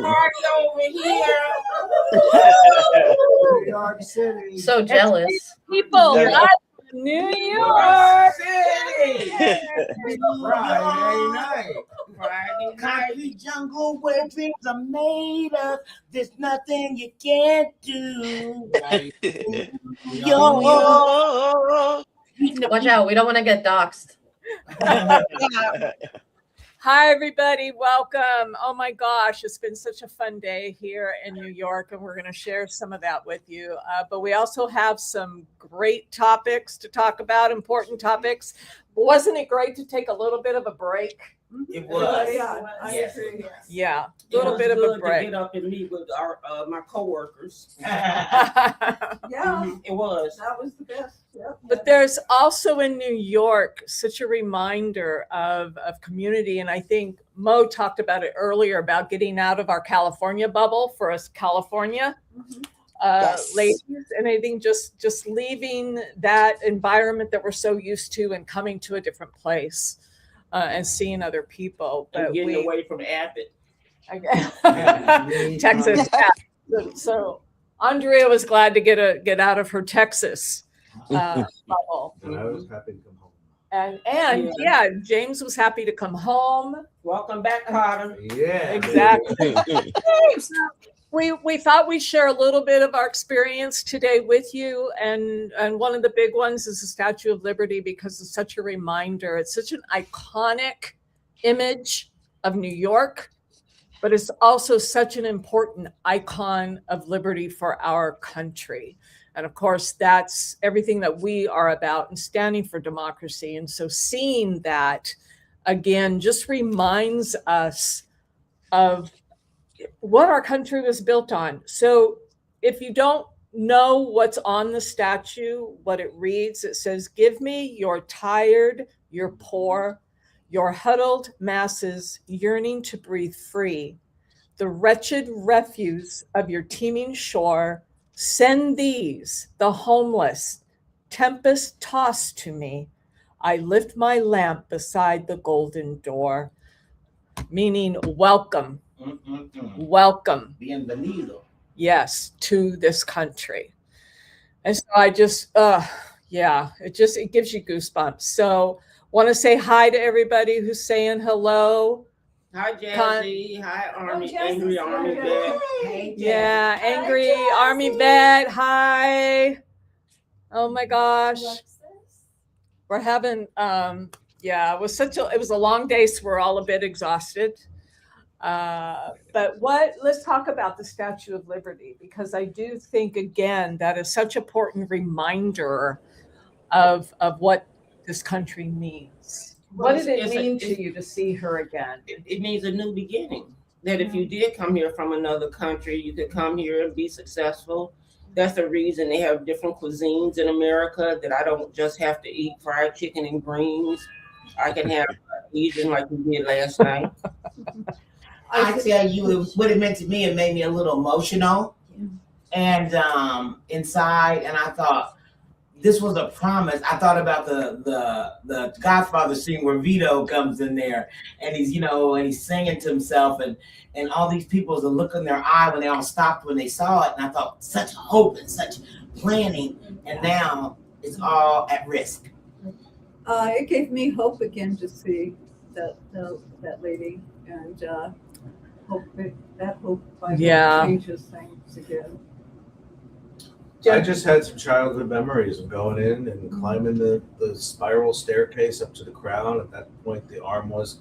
party over here. New York City. So jealous. People, Yeah. live from New York. City. Friday night. Friday night. Concrete jungle where dreams are made of. There's nothing you can't do. Like Yo. Watch out, we don't want to get doxxed. Hi, everybody. Welcome. Oh, my gosh. It's been such a fun day here in New York, and we're going to share some of that with you. But we also have some great topics to talk about, important topics. Wasn't it great to take a little bit of a break? it was. Yeah, I Yes. agree. Yeah, It a little was bit of a good to break. get up and meet with our my coworkers. Yeah, It was. that was the best. Yep. But there's also in New York such a reminder of community. And I think Mo talked about it earlier about getting out of our California bubble for us California Yes. ladies. And I think just leaving that environment that we're so used to and coming to a different place and seeing other people. And But getting away from Abbott. Texas. Yeah. So Andrea was glad to get out of her Texas bubble. And I was happy to come home. And yeah, James was happy to come home. Welcome back, Carter. Yeah. Exactly. We thought we'd share a little bit of our experience today with you. And one of the big ones is the Statue of Liberty, because it's such a reminder. It's such an iconic image of New York, but it's also such an important icon of liberty for our country. And of course, that's everything that we are about and standing for democracy. And so seeing that again just reminds us of what our country was built on. So if you don't know what's on the statue, what it reads, it says, "Give me your tired, your poor, your huddled masses yearning to breathe free, the wretched refuse of your teeming shore. Send these, the homeless, tempest tossed to me. I lift my lamp beside the golden door." Meaning welcome, welcome, Bienvenido. yes, to this country. And so I just, it gives you goosebumps. So want to say hi to everybody who's saying hello. Hi, Jazzy. Hi, Army. Jazzy. Angry Army Vet. Hey, Yeah, Hi, angry Jazzy. Army vet. Hi. Oh my gosh. We're having it was a long day, so we're all a bit exhausted. But let's talk about the Statue of Liberty, because I do think again that is such an important reminder of what this country means. What did it mean to you to see her again? It means a new beginning. That if you did come here from another country, you could come here and be successful. That's the reason they have different cuisines in America, that I don't just have to eat fried chicken and greens. I can have Asian like we did last night. I tell you, what it meant to me, it made me a little emotional. And inside, and I thought, this was a promise. I thought about the Godfather scene where Vito comes in there and he's singing to himself, and all these people, the look in their eye when they all stopped when they saw it. And I thought, such hope and such planning, and now it's all at risk. It gave me hope again to see that lady, and hope that hope finally changes things again. I just had some childhood memories of going in and climbing the spiral staircase up to the crown. At that point, her arm was,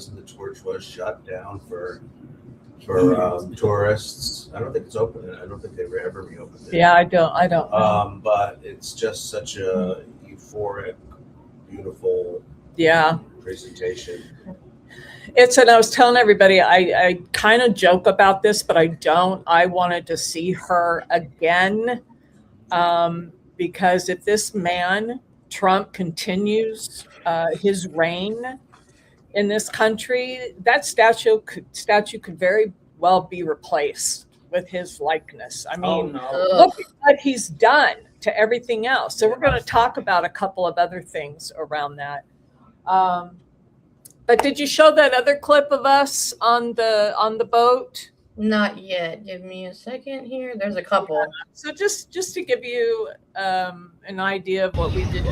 and the torch was shut down for tourists. I don't think it's open. I don't think they've ever reopened it. Yeah, I don't know. But it's just such a euphoric, beautiful presentation. And I was telling everybody, I kind of joke about this, but I don't. I wanted to see her again because if this man, Trump, continues his reign in this country, that statue could very well be replaced with his likeness. I mean, look at what he's done to everything else. So we're going to talk about a couple of other things around that. But did you show that other clip of us on the boat? Not yet. Give me a second here. There's a couple. So just to give you an idea of what we did.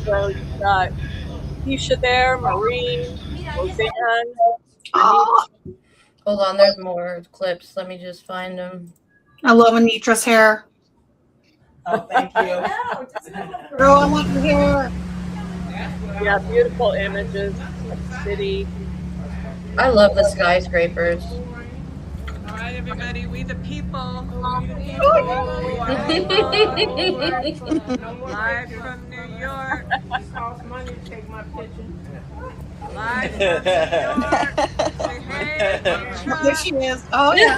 So you got Keisha there, Maureen, Roseanne. Oh, Hold on, there's more clips. Let me just find them. I love Anitra's hair. Oh, thank you. Girl, I want your hair. Yeah, beautiful images of the city. I love the skyscrapers. All right, everybody, we the people. Live from New York. Cost money to take my picture. Live from New York. Say hey, There she is. Oh, yeah.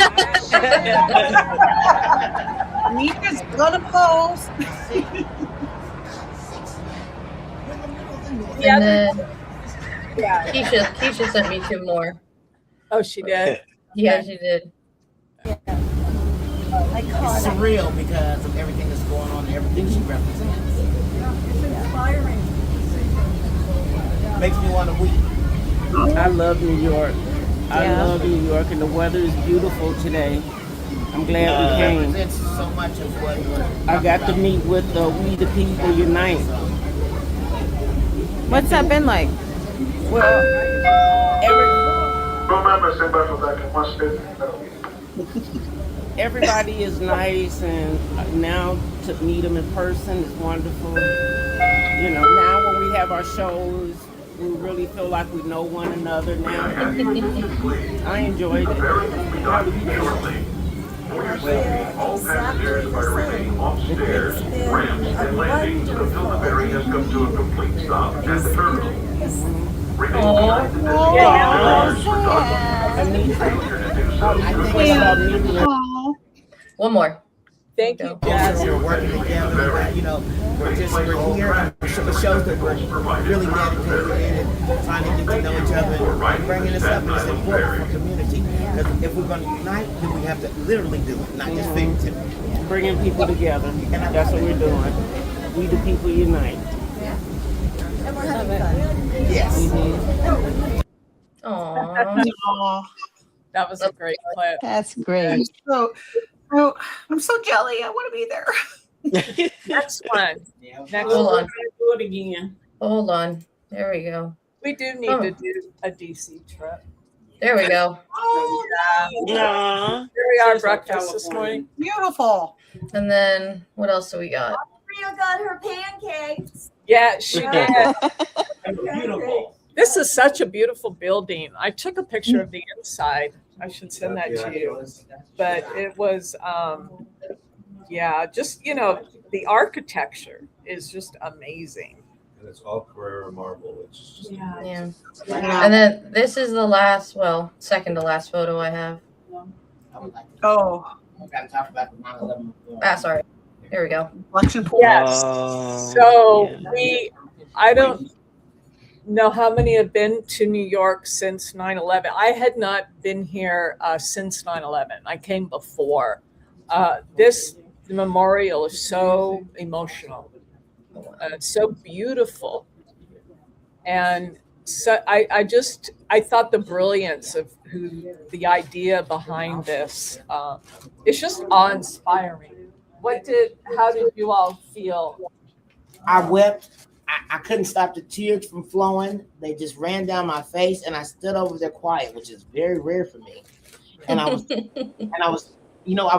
Anitra's gonna pose. Yeah, And then yeah. Keisha sent me 2 more. Oh, she did. Yeah, she did. It's surreal because of everything that's going on and everything she represents. It's inspiring. Makes me want to weep. I love New York. I love New York, and the weather is beautiful today. I'm glad we It came. represents so much of what I got to meet with We the People Unite. What's that been like? Well, everybody is nice, and now to meet them in person is wonderful. You know, now when we have our shows, we really feel like we know one another now. I enjoyed it. How do you feel? All passengers are remaining off stairs, ramps, and landings until the ferry has come to a complete stop at the terminal. Remain behind the Oh. One more. Thank you, Jazz. We're working together. You know, we're here. It shows that we're really dedicated and trying to get to know each other and bringing this up. It's important for community because if we're going to unite, then we have to literally do it, not just figuratively. Bringing people together. That's what we're doing. We the People Unite. And we're having fun. Yes. Aww. That was a great clip. That's great. So, I'm so jelly. I want to be there. Next one. Next Hold one. on. Do it again. Hold on. There we go. We do need to do a DC trip. There we go. Oh, Aw. Here we are, breakfast this morning. beautiful. And then what else do we got? Maria got her pancakes. Yeah, she did. Beautiful. This is such a beautiful building. I took a picture of the inside. I should send that to you. But it was, just, the architecture is just amazing. And it's all Carrera marble, which is just Yeah. And then this is the second to last photo I have. I would like to. Oh, I got to talk about the 9/11. Sorry. Here we go. election pool. Yes. Oh, So yeah. I don't know how many have been to New York since 9/11. I had not been here since 9/11. I came before. This memorial is so emotional. It's so beautiful. And so I thought the brilliance of the idea behind this, it's just awe-inspiring. How did you all feel? I wept. I couldn't stop the tears from flowing. They just ran down my face, and I stood over there quiet, which is very rare for me. And I was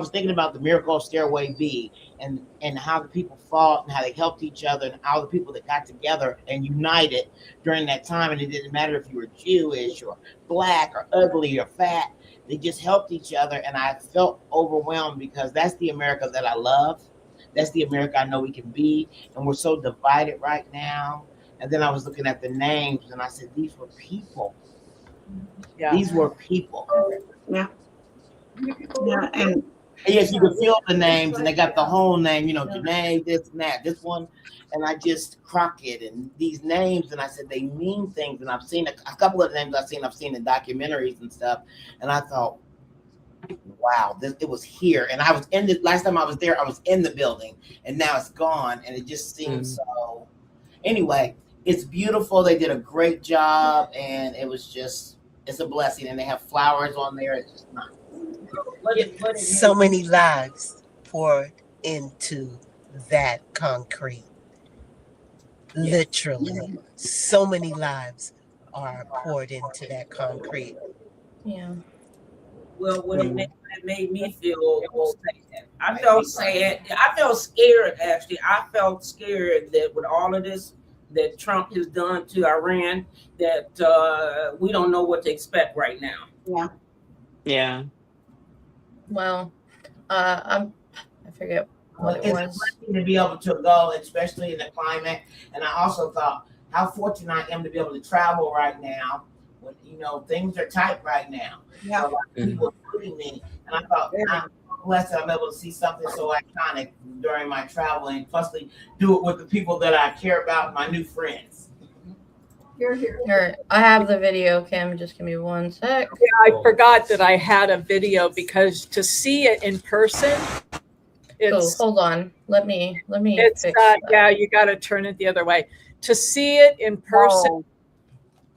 thinking about the miracle of Stairway B and how the people fought and how they helped each other and how the people that got together and united during that time. And it didn't matter if you were Jewish or black or ugly or fat. They just helped each other. And I felt overwhelmed because that's the America that I love. That's the America I know we can be. And we're so divided right now. And then I was looking at the names and I said, these were people. Yeah. These were people. Yeah, and Yes, you could feel the names, and they got the whole name, Janae, this and that, this one, and I just Crockett and these names, and I said they mean things, and I've seen a couple of the names I've seen in documentaries and stuff, and I thought, wow, it was here. And I was in the last time I was there, I was in the building, and now it's gone. And it just seems so. Anyway, it's beautiful. They did a great job, and it's a blessing. And they have flowers on there. It's just nice. So many lives poured into that concrete. Literally, so many lives are poured into that concrete. Yeah. Well, what it made me feel sad. I felt sad. I felt scared, actually. I felt scared that with all of this that Trump has done to Iran, that we don't know what to expect right now. Yeah. Yeah. Well, I forget what it It's was. a blessing to be able to go, especially in the climate. And I also thought how fortunate I am to be able to travel right now. When things are tight right now. Yeah. So, like, people are including me, and I thought I'm blessed that I'm able to see something so iconic during my travel, and plus do it with the people that I care about, my new friends. You're here. Here, I have the video, Kim. Just give me 1 sec. Yeah, I forgot that I had a video because to see it in person, it's Hold on. Let me it's fix that. yeah, you got to turn it the other way. To see it in person,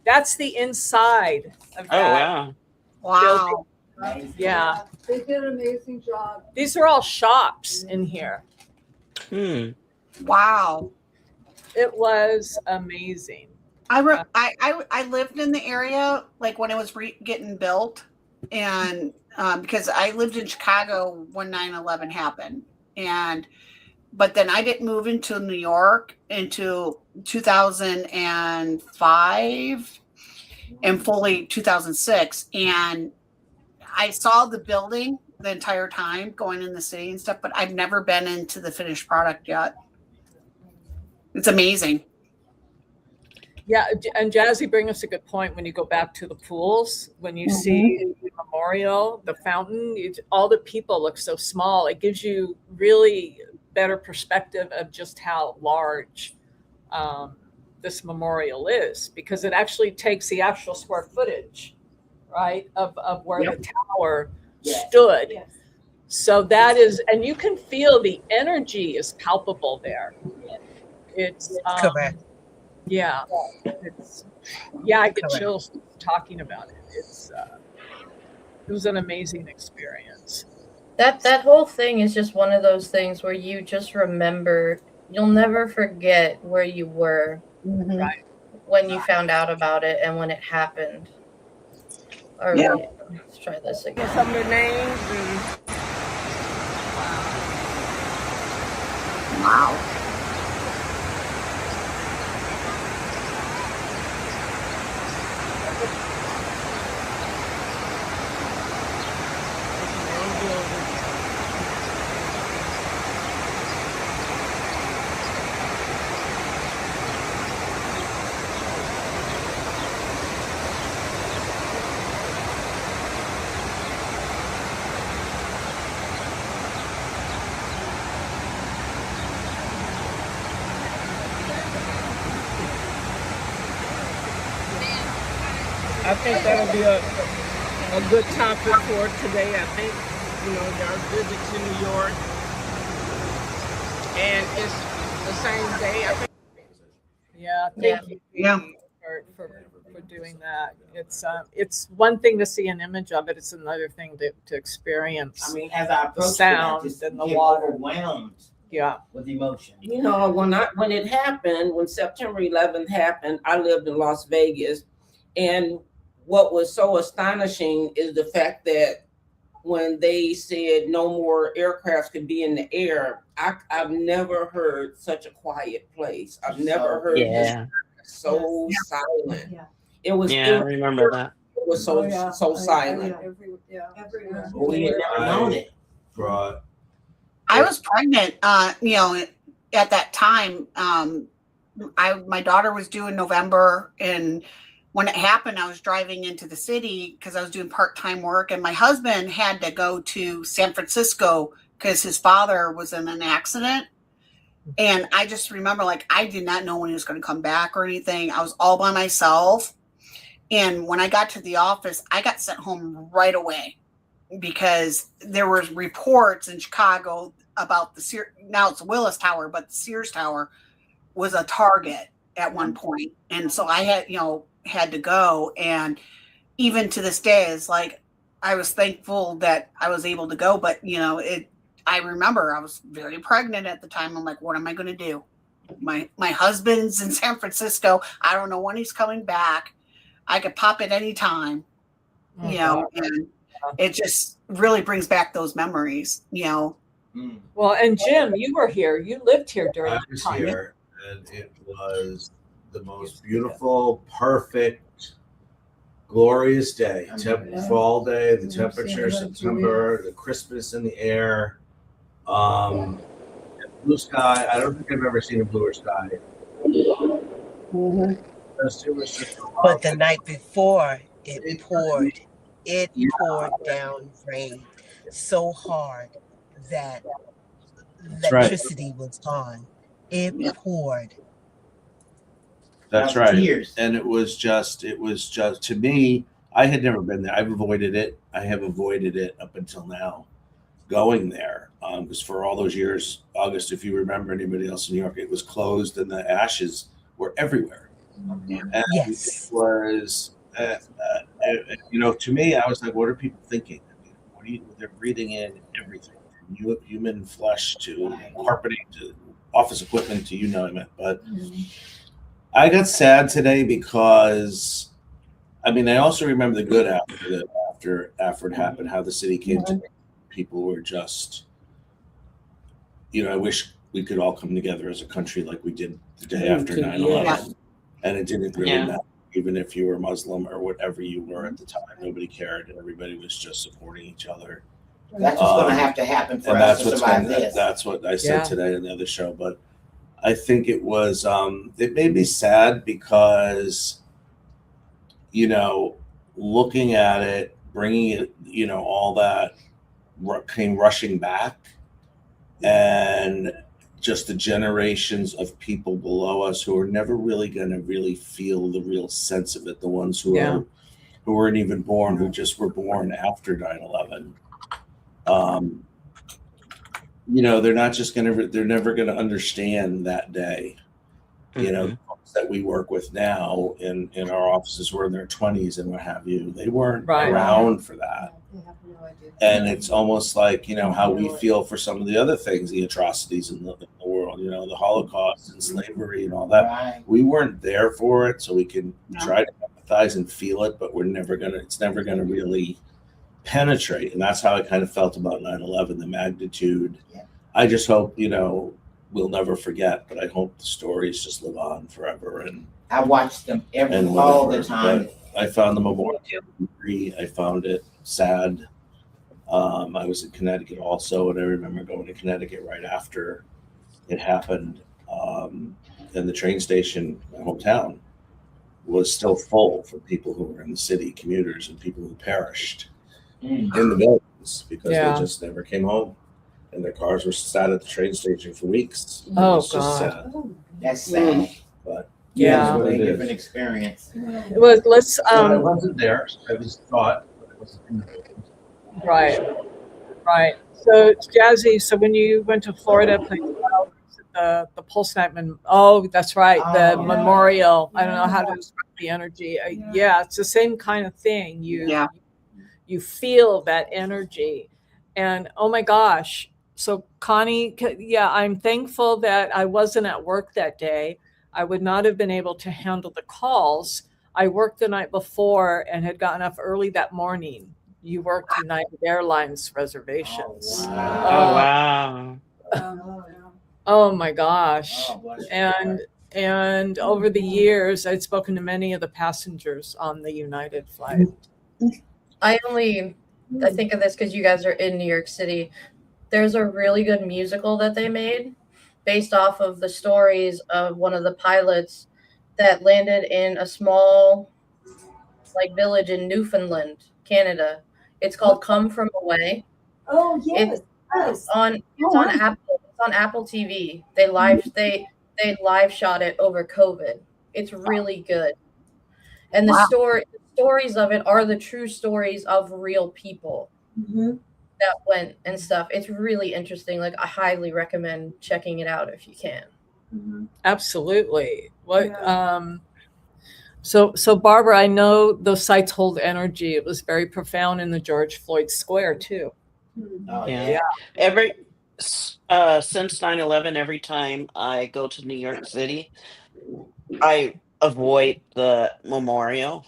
that's the inside of Oh, that. wow. Wow. Yeah. They did an amazing job. These are all shops in here. Wow. It was amazing. I lived in the area like when it was getting built, and because I lived in Chicago when 9/11 happened, but then I didn't move into New York until 2005 and fully 2006, and I saw the building the entire time going in the city and stuff, but I've never been into the finished product yet. It's amazing. Yeah, and Jazzy bring us a good point when you go back to the pools, when you see the memorial, the fountain, all the people look so small. It gives you really better perspective of just how large this memorial is, because it actually takes the actual square footage, right, of where the tower stood. Yes. So that is, and you can feel the energy is palpable there. It's Correct. Yeah, I get chills talking about it. It was an amazing experience. That whole thing is just one of those things where you just remember. You'll never forget where you were, right, when you found out about it and when it happened. All right, let's try this again. Some of the names. Wow. I think that'll be a good topic for today. I think, our visit to New York, and it's the same day. I think. Yeah, thank you for doing that. It's one thing to see an image of it; it's another thing to experience. I mean, as I the approached sound it, and the water. Overwhelmed. Yeah, with emotion. When it happened, when September 11th happened, I lived in Las Vegas, and what was so astonishing is the fact that when they said no more aircrafts could be in the air, I've never heard such a quiet place. I've never heard this so silent. Yeah. It was. Yeah, I remember that. It was so silent. Everywhere. We had never known it. Brought. I was pregnant, at that time. My daughter was due in November, and when it happened, I was driving into the city because I was doing part-time work, and my husband had to go to San Francisco because his father was in an accident. And I just remember, I did not know when he was going to come back or anything. I was all by myself. And when I got to the office, I got sent home right away. because there was reports in Chicago about now it's Willis Tower, but the Sears Tower was a target at one point. And so I had to go. And even to this day, it's like, I was thankful that I was able to go, but I remember I was very pregnant at the time. I'm like, what am I going to do? My husband's in San Francisco. I don't know when he's coming back. I could pop at any time, and it just really brings back those memories, Well, and Jim, you were here. You lived here during I that was time. here, and it was the most beautiful, perfect, glorious day. Fall day, the temperature, September, the crispness in the air, blue sky. I don't think I've ever seen a bluer sky. It was just But the night before, it poured down rain so hard that electricity was gone. It poured. That's right. Years. And it was just to me, I had never been there. I've avoided it. I have avoided it up until now, going there. Because for all those years, August, if you remember, anybody else in New York, it was closed and the ashes were everywhere. And Yes. it was, to me, I was like, what are people thinking? I mean, they're breathing in everything, from human flesh to carpeting to office equipment to you name it. But I got sad today because, I also remember the good after it happened, how the city came to me. People were just, I wish we could all come together as a country like we did the day after 9/11. Yeah. And it didn't really matter, even if you were Muslim or whatever you were at the time. Nobody cared. Everybody was just supporting each other. That's what's going to have to happen for us to survive this. That's what I said today in the other show. But I think it was, it made me sad because, looking at it, bringing it, all that came rushing back, and just the generations of people below us who are never really going to really feel the real sense of it. The ones who weren't even born, who just were born after 9/11. They're not just they're never going to understand that day. The folks that we work with now in our offices were in their 20s and what have you. They weren't around for that. And it's almost like, how we feel for some of the other things, the atrocities in the world, the Holocaust and slavery and all that. Right. We weren't there for it, so we can try to empathize and feel it, but it's never going to really penetrate. And that's how I kind of felt about 9/11, the magnitude. Yeah. I just hope, we'll never forget, but I hope the stories just live on forever. And I watch them all the time. But I found the memorial. I found it sad. I was in Connecticut also, and I remember going to Connecticut right after it happened. And the train station, my hometown, was still full for people who were in the city, commuters and people who perished in the buildings because they just never came home. And their cars were sat at the train station for weeks. Oh, God. sad. That's sad. But It's a really different experience. Well, let's I wasn't there. I was thought, but I wasn't in the building. Right. So, Jazzy, so when you went to Florida, played the Pulse Night, that's right, the memorial. I don't know how to describe the energy. It's the same kind of thing. You feel that energy, and oh my gosh. So, Connie, I'm thankful that I wasn't at work that day. I would not have been able to handle the calls. I worked the night before and had gotten up early that morning. You worked United Airlines reservations. Oh, wow. Oh my gosh. And over the years, I'd spoken to many of the passengers on the United flight. I think of this because you guys are in New York City. There's a really good musical that they made based off of the stories of one of the pilots that landed in a small village in Newfoundland, Canada. It's called Come From Away. Oh yes. It's on Apple TV. They live shot it over COVID. It's really good. And the stories of it are the true stories of real people that went and stuff. It's really interesting. Like, I highly recommend checking it out if you can. Absolutely. What? So Barbara, I know those sites hold energy. It was very profound in the George Floyd Square too. Oh, Yeah. Since 9/11, every time I go to New York City, I avoid the memorial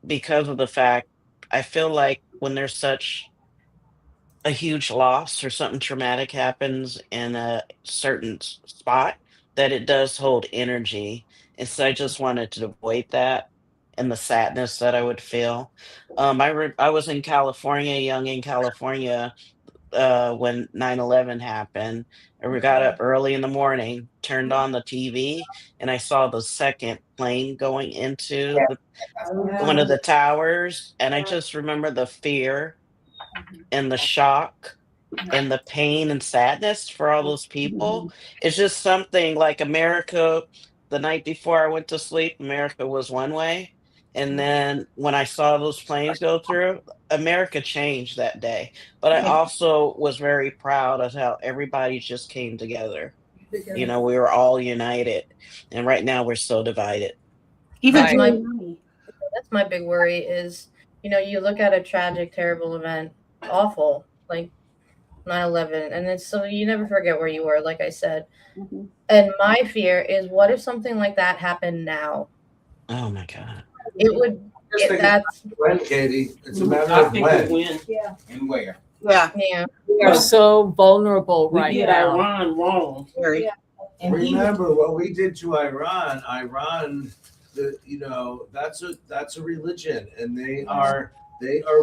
because of the fact I feel like when there's such a huge loss or something traumatic happens in a certain spot, that it does hold energy. And so I just wanted to avoid that and the sadness that I would feel. I was in California, young in California, when 9/11 happened. And we got up early in the morning, turned on the TV, and I saw the second plane going into one of the towers. And I just remember the fear and the shock and the pain and sadness for all those people. It's just something like America, the night before I went to sleep, America was one way. And then when I saw those planes go through, America changed that day. But I also was very proud of how everybody just came together. You know, we were all united. And right now we're so divided. Even That's my big worry is, you look at a tragic, terrible event, awful, like 9/11, and it's so you never forget where you were, like I said. And my fear is, what if something like that happened now? Oh my God. It would. That's when, Katie. It's a matter I of think when. when. Yeah. And where? yeah. We are so vulnerable We right did now. Iran wrong. Very. And Remember what we did to Iran. That's a religion, and they are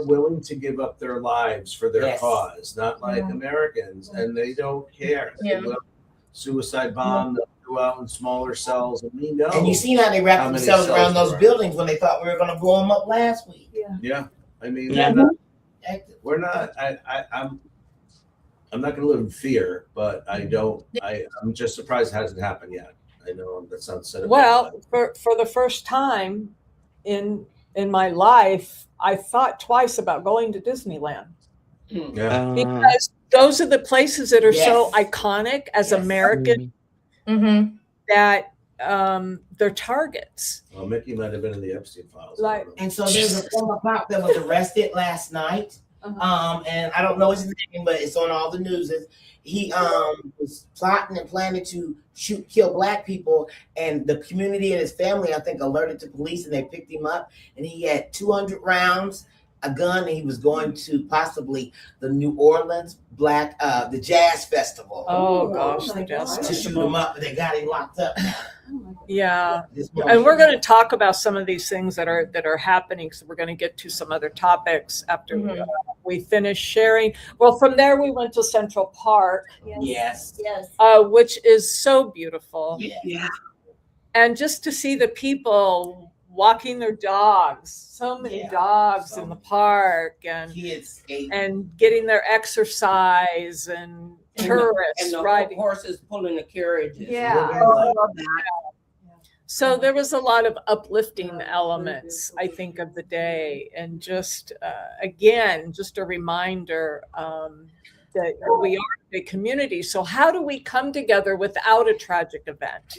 willing to give up their lives for their Yes. cause, not like Americans, and they don't care. Yeah. They will suicide bomb, they'll go out in smaller cells, and we know. And you seen how they wrapped how many themselves cells around those there are. buildings when they thought we were going to blow them up last week. Yeah, I mean, Yeah. we're not. I'm not going to live in fear, but I'm just surprised it hasn't happened yet. I know that sounds cynical. Well, for the first time in my life, I thought twice about going to Disneyland. Yeah. Because those are the places that are so Yes. iconic as Americans that they're targets. Well, Mickey might have been in the Epstein files. Like- And so there's a former cop that was arrested last night. And I don't know his name, but it's on all the news. He was plotting and planning to kill black people, and the community and his family, I think, alerted the police, and they picked him up. And he had 200 rounds, a gun, and he was going to possibly the New Orleans the Jazz Festival. Oh gosh, my the Jazz God. To shoot him up, but they got him locked up. Yeah. This And morning. we're going to talk about some of these things that are happening. So we're going to get to some other topics after we finish sharing. Well, from there we went to Central Park, Yes. which is so beautiful. Yeah. And just to see the people walking their dogs, so many dogs in the park, and Kids and getting their exercise, and tourists And the riding. horses pulling the carriages. So there was a lot of uplifting elements, I think, of the day, and just again, just a reminder that we are a big community. So how do we come together without a tragic event,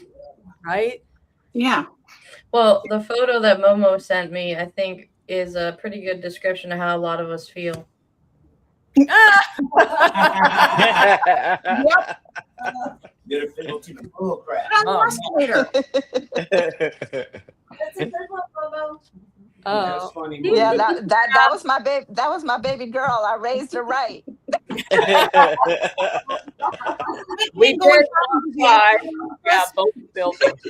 right? Yeah. Well, the photo that Momo sent me, I think, is a pretty good description of how a lot of us feel. Get a feel to the bull crap. Later. That's a good one, Bobo. That's funny. Yeah, that was my baby. That was my baby girl. I raised her right. We did by both buildings.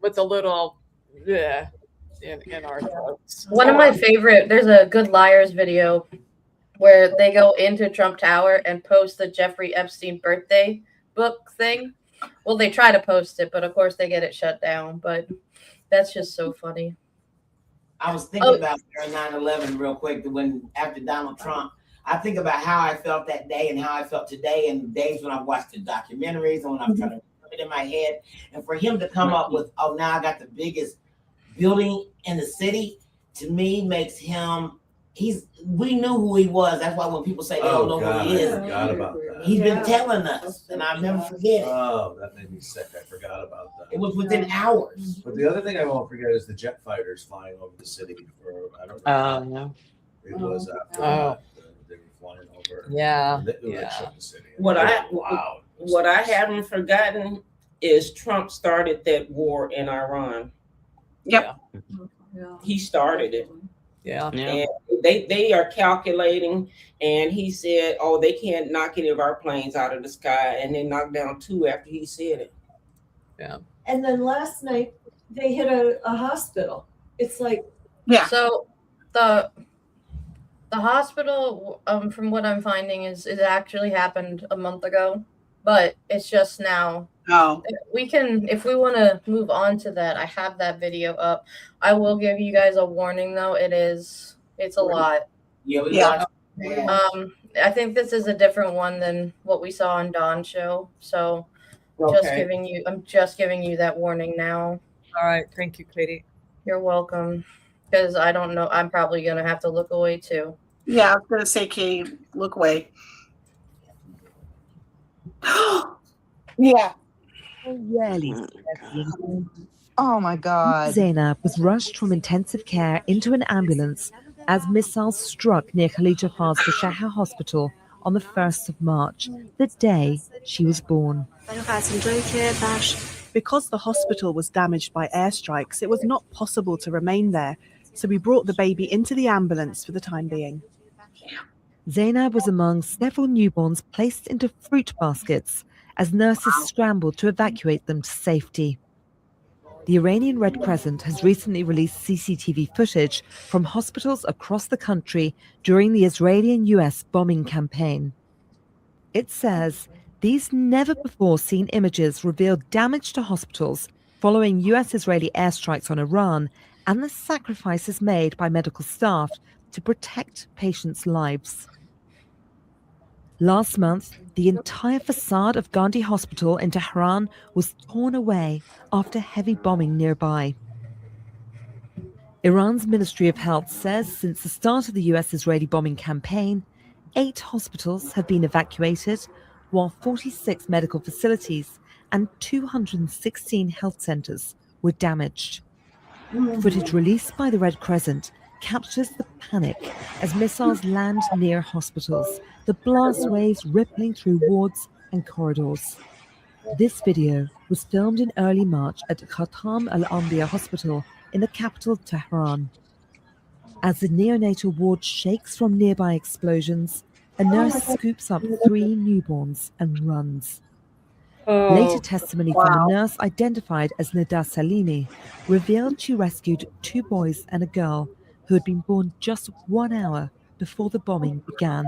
With a little in our throats. One of my favorite, there's a Good Liars video where they go into Trump Tower and post the Jeffrey Epstein birthday book thing. Well, they try to post it, but of course they get it shut down. But that's just so funny. I was thinking about during 9/11 real quick, when after Donald Trump, I think about how I felt that day and how I felt today, and the days when I watched the documentaries and when I'm trying to put it in my head. And for him to come up with, oh, now I got the biggest building in the city, to me makes him we knew who he was. That's why when people say they don't know God, who he I is, forgot about that. he's been telling us, and I'll never forget it. Oh, that made me sick. I forgot about that. It was within hours. But the other thing I won't forget is the jet fighters flying over the city. I don't know. It was after that, they were flying over. Yeah. And it shook the city. What I haven't forgotten is Trump started that war in Iran. Yep. Yeah. He started it. Yeah. And they are calculating, and he said, oh, they can't knock any of our planes out of the sky, and they knocked down 2 after he said it. Yeah. And then last night they hit a hospital. It's like, Yeah. So the hospital, from what I'm finding, is it actually happened a month ago, but it's just now. Oh. We can, if we want to move on to that, I have that video up. I will give you guys a warning though. It's a lot. Yeah. I think this is a different one than what we saw on Dawn's show. So I'm just giving you that warning now. All right. Thank you, Katie. You're welcome. Because I don't know, I'm probably going to have to look away too. Yeah, I was going to say, Katie, look away. Yeah. Rarely. Oh my God. Zainab was rushed from intensive care into an ambulance as missiles struck near Khalifa Far's Bashaha Hospital on the 1st of March, the day she was born. Because the hospital was damaged by airstrikes, it was not possible to remain there, so we brought the baby into the ambulance for the time being. Zainab was among several newborns placed into fruit baskets as nurses scrambled to evacuate them to safety. The Iranian Red Crescent has recently released CCTV footage from hospitals across the country during the Israeli and US bombing campaign. It says these never-before-seen images reveal damage to hospitals following US-Israeli airstrikes on Iran and the sacrifices made by medical staff to protect patients' lives. Last month, the entire facade of Gandhi Hospital in Tehran was torn away after heavy bombing nearby. Iran's Ministry of Health says since the start of the US-Israeli bombing campaign, 8 hospitals have been evacuated, while 46 medical facilities and 216 health centers were damaged. Footage released by the Red Crescent captures the panic as missiles land near hospitals, the blast waves rippling through wards and corridors. This video was filmed in early March at Khatam al-Anbiya Hospital in the capital Tehran. As the neonatal ward shakes from nearby explosions, a nurse scoops up 3 newborns and runs. Later testimony from the nurse, identified as Nida Salimi, revealed she rescued 2 boys and a girl who had been born just 1 hour before the bombing began.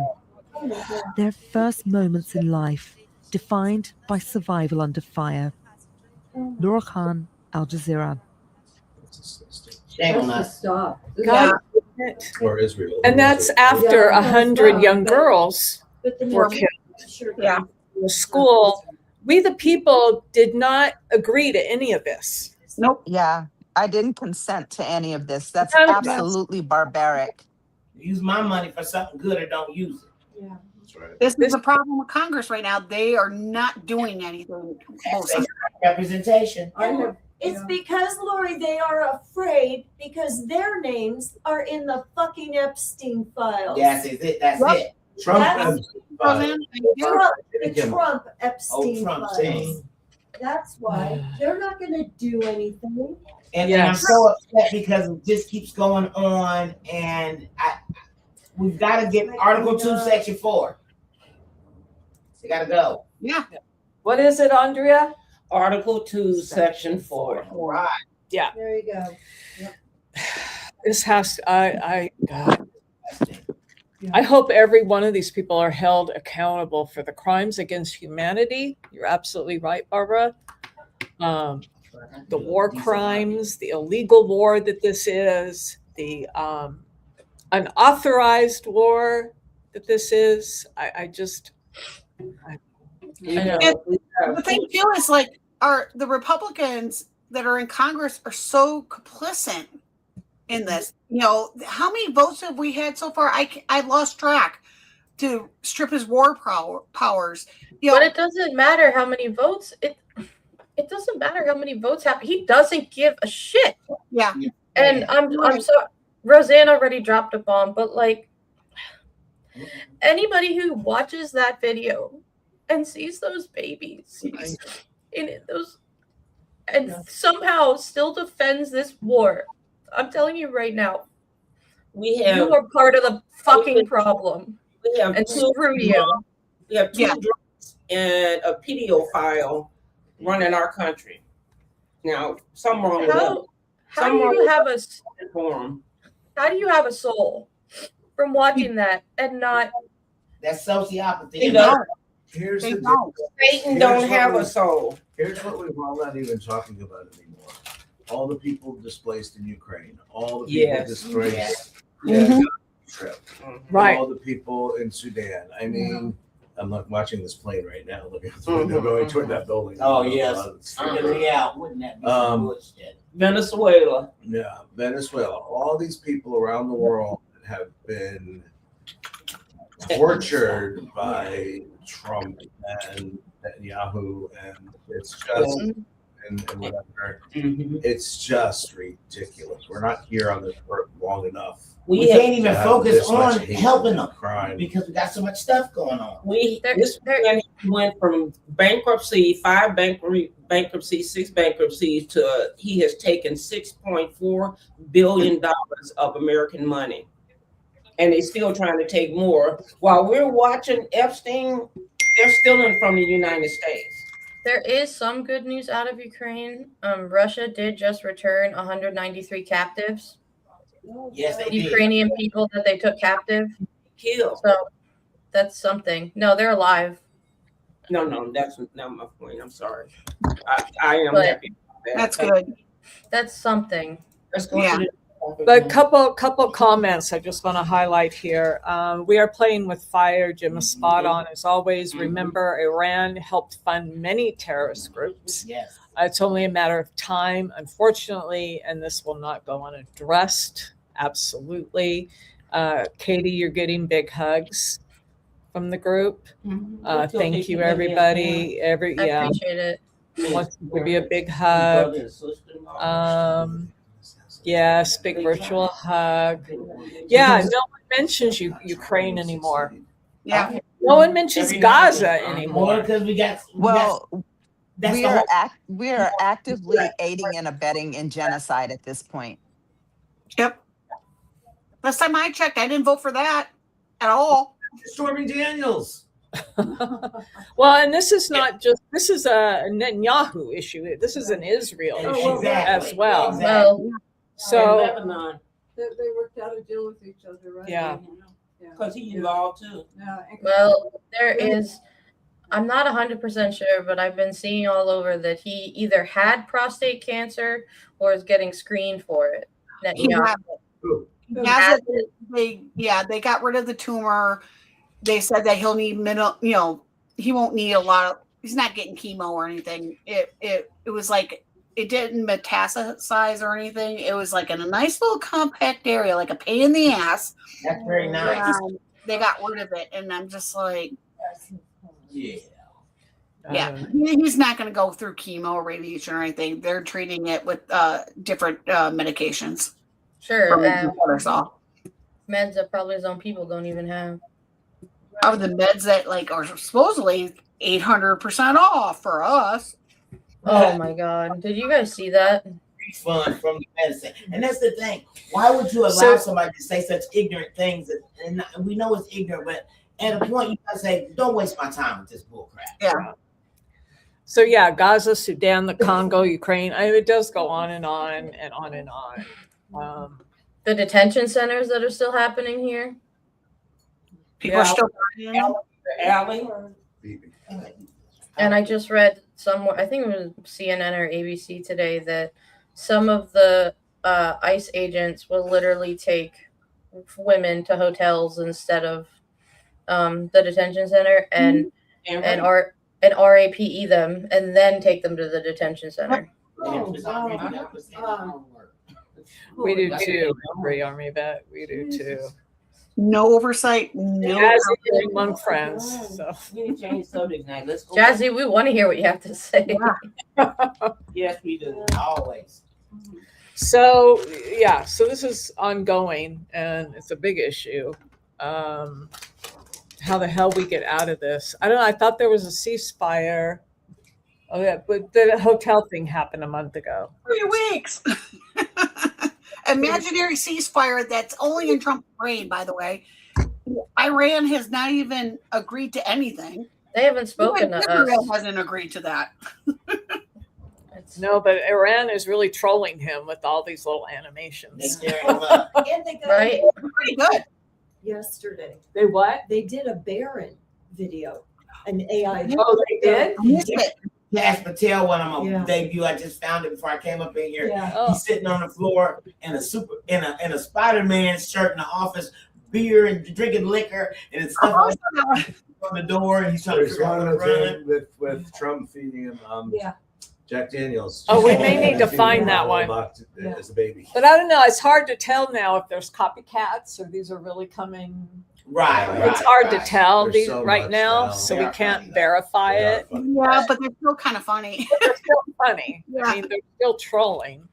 Their first moments in life, defined by survival under fire. Laura Khan, Al Jazeera. Shame on us. stop. God. Or Israel. And that's after 100 young girls were killed. Yeah. In the school. We, the people, did not agree to any of this. Nope. Yeah. I didn't consent to any of this. That's None of this. absolutely barbaric. Use my money for something good or don't use it. Yeah. That's right. This is the problem with Congress right now. They are not doing anything. Representation. It's because, Lori, they are afraid because their names are in the fucking Epstein files. That's it. That's it. Trump That's- The Trump Epstein Trump files. thing. That's why they're not going to do anything. And I'm so upset because it just keeps going on, and we've got to get Article 2, Section 4. They got to go. Yeah. What is it, Andrea? Article 2, Section 4. Right. Yeah. There you go. Yep. This has to, God. I hope every one of these people are held accountable for the crimes against humanity. You're absolutely right, Barbara. The war crimes, the illegal war that this is, the unauthorized war that this is. I know. The thing too is the Republicans that are in Congress are so complicit in this. You know, how many votes have we had so far? I lost track to strip his war powers. You know, But it doesn't matter how many votes. It doesn't matter how many votes happen. He doesn't give a shit. yeah. And I'm sorry, Roseanne already dropped a bomb, but like anybody who watches that video and sees those babies in those and somehow still defends this war, I'm telling you right now, you are part of the fucking problem. We have and two screw you. We have two drugs and a pedophile running our country. Now, something wrong with us. How do you have a form? How do you have a soul from watching that and not? That's sociopathy. Here's the Satan don't have a soul. Here's what we're all not even talking about anymore. All the people displaced in Ukraine, all the people displaced trip, right? All the people in Sudan. I mean, I'm not watching this plane right now. Looking at the window going toward that building. Oh yes, wouldn't that be some bullshit? Venezuela. Yeah, Venezuela. All these people around the world have been tortured by Trump and Netanyahu, and it's just and whatever. It's just ridiculous. We're not here on this earth long enough. We can't even focus on helping them because we got so much stuff going on. This man went from bankruptcy, 5 bankruptcies, 6 bankruptcies to he has taken $6.4 billion of American money. And they're still trying to take more. While we're watching Epstein, they're stealing from the United States. There is some good news out of Ukraine. Russia did just return 193 captives. Yes, they Ukrainian people that they took captive. Killed. So that's something. No, they're alive. No, that's not my point. I'm sorry. I am happy about that. That's good. That's something. Let's go to the But couple comments I just want to highlight here. We are playing with fire. Jim is spot on as always. Remember, Iran helped fund many terrorist groups. Yes. It's only a matter of time, unfortunately, and this will not go unaddressed. Absolutely. Katie, you're getting big hugs from the group. Thank you, everybody. I appreciate it. Wants to give you a big hug. Yes, big virtual hug. Yeah, no one mentions Ukraine anymore. Yeah. No one mentions Gaza anymore. Because we got we are actively aiding and abetting in genocide at this point. Yep. Last time I checked, I didn't vote for that at all. Stormy Daniels. Well, and this is not just, this is a Netanyahu issue. This is an Israel issue as well. Exactly. So, Lebanon, They worked out a deal with each other, right? Yeah. because he's involved too. Yeah. Well, there is. I'm not 100% sure, but I've been seeing all over that he either had prostate cancer or is getting screened for it. He has it. They got rid of the tumor. They said that he'll need he won't need a lot of, he's not getting chemo or anything. It was like, it didn't metastasize or anything. It was like in a nice little compact area, like a pain in the ass. That's very nice. They got rid of it, and I'm just like, yeah. He's not going to go through chemo or radiation or anything. They're treating it with different medications. Sure. Meds that probably his own people don't even have. Of the meds that are supposedly 800% off for us. Oh my God! Did you guys see that? Refund from the medicine, and that's the thing. Why would you allow somebody to say such ignorant things? And we know it's ignorant, but at a point you gotta say, "Don't waste my time with this bullcrap." Yeah. So yeah, Gaza, Sudan, the Congo, Ukraine. It does go on and on and on and on. The detention centers that are still happening here. People are still Alley. And I just read somewhere, I think it was CNN or ABC today, that some of the ICE agents will literally take women to hotels instead of the detention center and RAPE them and then take them to the detention center. We do too. Free Army vet. We do too. No oversight. No. Jazzy among friends. So We need to change the subject now. Let's go. Jazzy, we want to hear what you have to say. Yes, we do. Always. So yeah, so this is ongoing and it's a big issue. How the hell we get out of this? I don't know. I thought there was a ceasefire. Oh yeah, but the hotel thing happened a month ago. 3 weeks. Imaginary ceasefire that's only in Trump's brain, by the way. Iran has not even agreed to anything. They haven't spoken to Israel us. hasn't agreed to that. No, but Iran is really trolling him with all these little animations. And they got Right? Pretty good. yesterday. They what? They did a Baron video, an AI. Oh, they did? I missed it. Cash Patel one of my Yeah. debut. I just found it before I came up in here. Yeah. Oh. He's sitting on the floor in a Spider-Man shirt in the office, beer and drinking liquor and it's stuff on the door, and he's trying to There's figure out one how to run. with Trump feeding him Yeah. Jack Daniels. Oh, we Just may need to feeding find him that all one. locked Yeah. as a baby. But I don't know. It's hard to tell now if there's copycats or these are really coming. Right. It's hard to tell There's these so right much now, now. so They we are can't funny, though. verify They are it. funny. Yeah, but they're still kind of funny. They're still funny. Yeah. I mean, they're still trolling.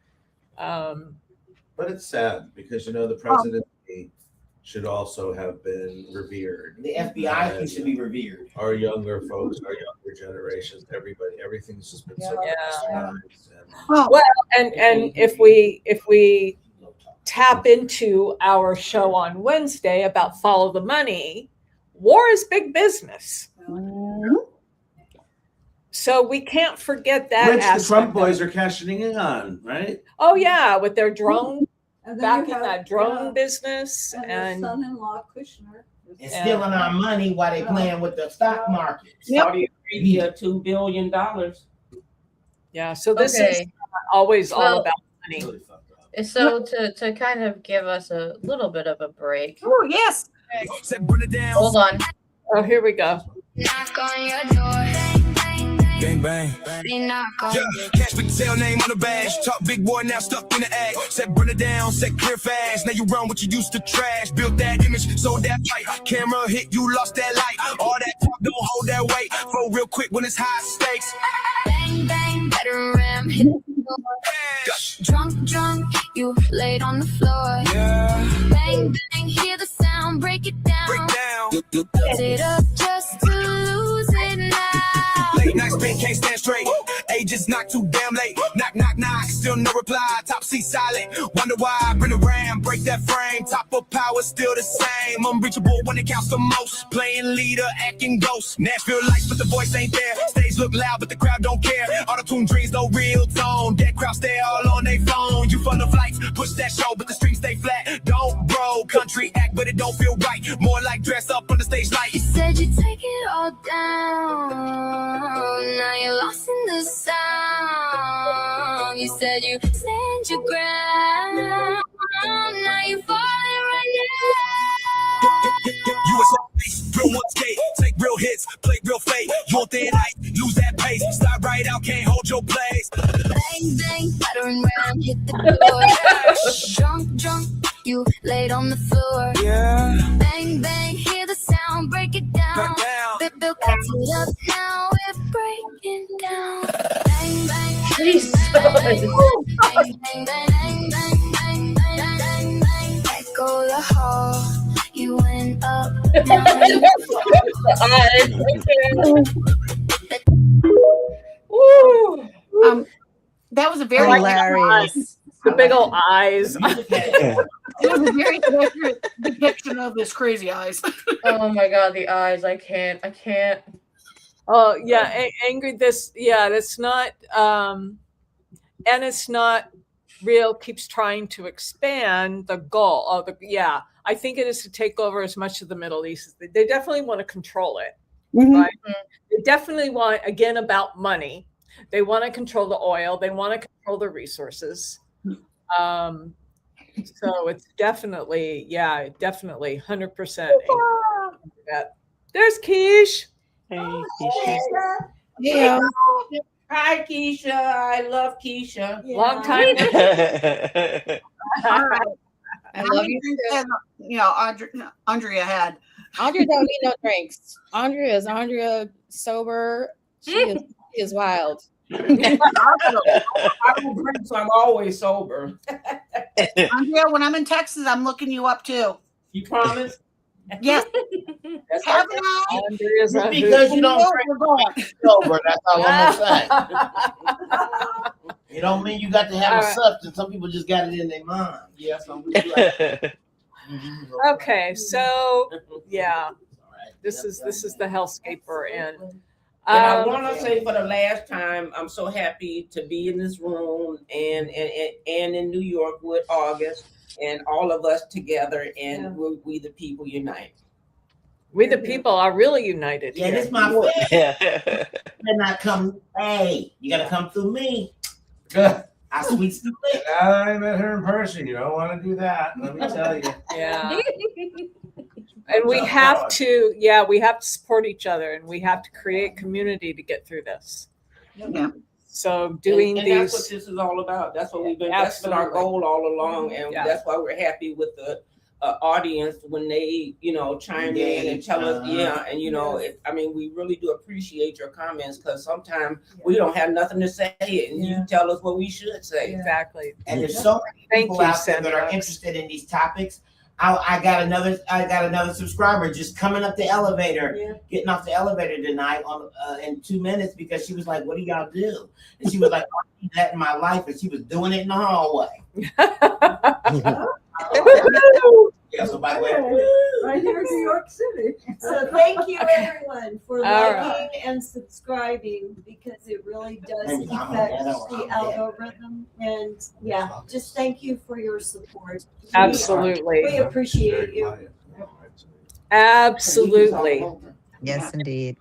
But it's sad because the presidency should also have been revered. The FBI should be revered. Our younger folks, our younger generations, everything's just been so Yeah. westernized. Oh, Well, and if we tap into our show on Wednesday about follow the money, war is big business. So we can't forget that Which the aspect Trump of boys it. are cashing in on, right? Oh yeah, with their drone, And then back you in have, that drone yeah, business, and and their son-in-law Kushner. And stealing our money while they playing with the stock market. Saudi Arabia, $2 billion. yeah. So this is Okay. always all Well, about money. Really fucked up. So to kind of give us a little bit of a break. oh yes. Hold on. Oh, here we go. Knock on your door. Bang, bang. They knock on Yeah, Cash Patel name on the badge. Talk big boy now stuck in the act. Said burn it down, said clear fast. Now you run what you used to trash. Built that image, sold that fight. Camera hit, you lost that light. All that talk don't hold that weight. Flow real quick when it's high stakes. bang, bang, better ram. Hit the floor. Drunk, you laid on the floor. Yeah, Bang, bang, hear the sound, break it down. break down. Set it up just to lose it now. Late night spin, can't stand straight. Ages not too damn late. Knock, knock, knock, still no reply. Top seat silent. Wonder why, bring the ram, break that frame. Top of power, still the same. Unreachable when it counts the most. Playing leader, acting ghost. Nashville lights, but the voice ain't there. Stage look loud, but the crowd don't care. Auto-tune dreams, no real tone. Dead crowd stay all on their phone. You fund the flights, push that show, but the streams stay flat. Don't bro, country act, but it don't feel right. More like dress up on the stage light. You said you'd take it all down. Now you're lost in the sound. You said you stand your ground. Now you're falling right USA, real one skate, take real hits, play real fake. You want that height, lose that pace. Stop right out, can't hold your place. Bang, bang, battering ram, hit the door. Drunk, you laid on the floor. Yeah, Bang, bang, hear the sound, break it down. back down. Bill cuts it up, now we're breaking down. Bang, bang, Jesus. bang, bang, bang, bang, bang, bang, bang, bang, bang. Echo the hall, you went up, down. Woo! That was a very Hilarious. The big old eyes. it was a very accurate depiction of his crazy eyes. Oh my God, the eyes. I can't. Oh yeah, angry. That's not. And it's not real. Keeps trying to expand the goal. I think it is to take over as much of the Middle East. They definitely want to control it. Right? They definitely want, again, about money. They want to control the oil. They want to control the resources. So it's definitely 100%. There's Keish. Hey, Keisha. Yeah. Hi, Keisha. I love Keisha. Long time. I love you. You know, Andrea had. Andrea don't need no drinks. Andrea sober. She is wild. I don't drink, so I'm always sober. Andrea, when I'm in Texas, I'm looking you up too. You promise? Yes. Haven't I? Just because you don't drink sober, that's all I'm gonna say. It don't mean you got to have a substance. Some people just got it in their mind. Yeah, some people like Okay, so yeah, this is the hellscape we're in. And I want to say for the last time, I'm so happy to be in this room and in New York with August and all of us together, and we the people unite. We the people are really united. Yeah, this my family. When I come, hey, you gotta come through me. Good. I sweet split. I met her in person. You don't want to do that. Let me tell you. Yeah. And we have to, we have to support each other, and we have to create community to get through this. Yeah. So doing and these. That's what this is all about. That's what we've been. That's been our goal all along, and that's why we're happy with the audience when they, chime in and tell us, and I mean, we really do appreciate your comments because sometimes we don't have nothing to say, and you tell us what we should say. Exactly. And there's so many people out there that are interested in these topics. I got another subscriber just coming up the elevator, getting off the elevator tonight in 2 minutes because she was like, "What do y'all do?" And she was like, "I need that in my life," and she was doing it in the hallway. Yeah, so by the way, right here in New York City. So thank you everyone for liking and subscribing because it really does affect the algorithm. And just thank you for your support. Absolutely. We appreciate you. Absolutely. Yes, indeed.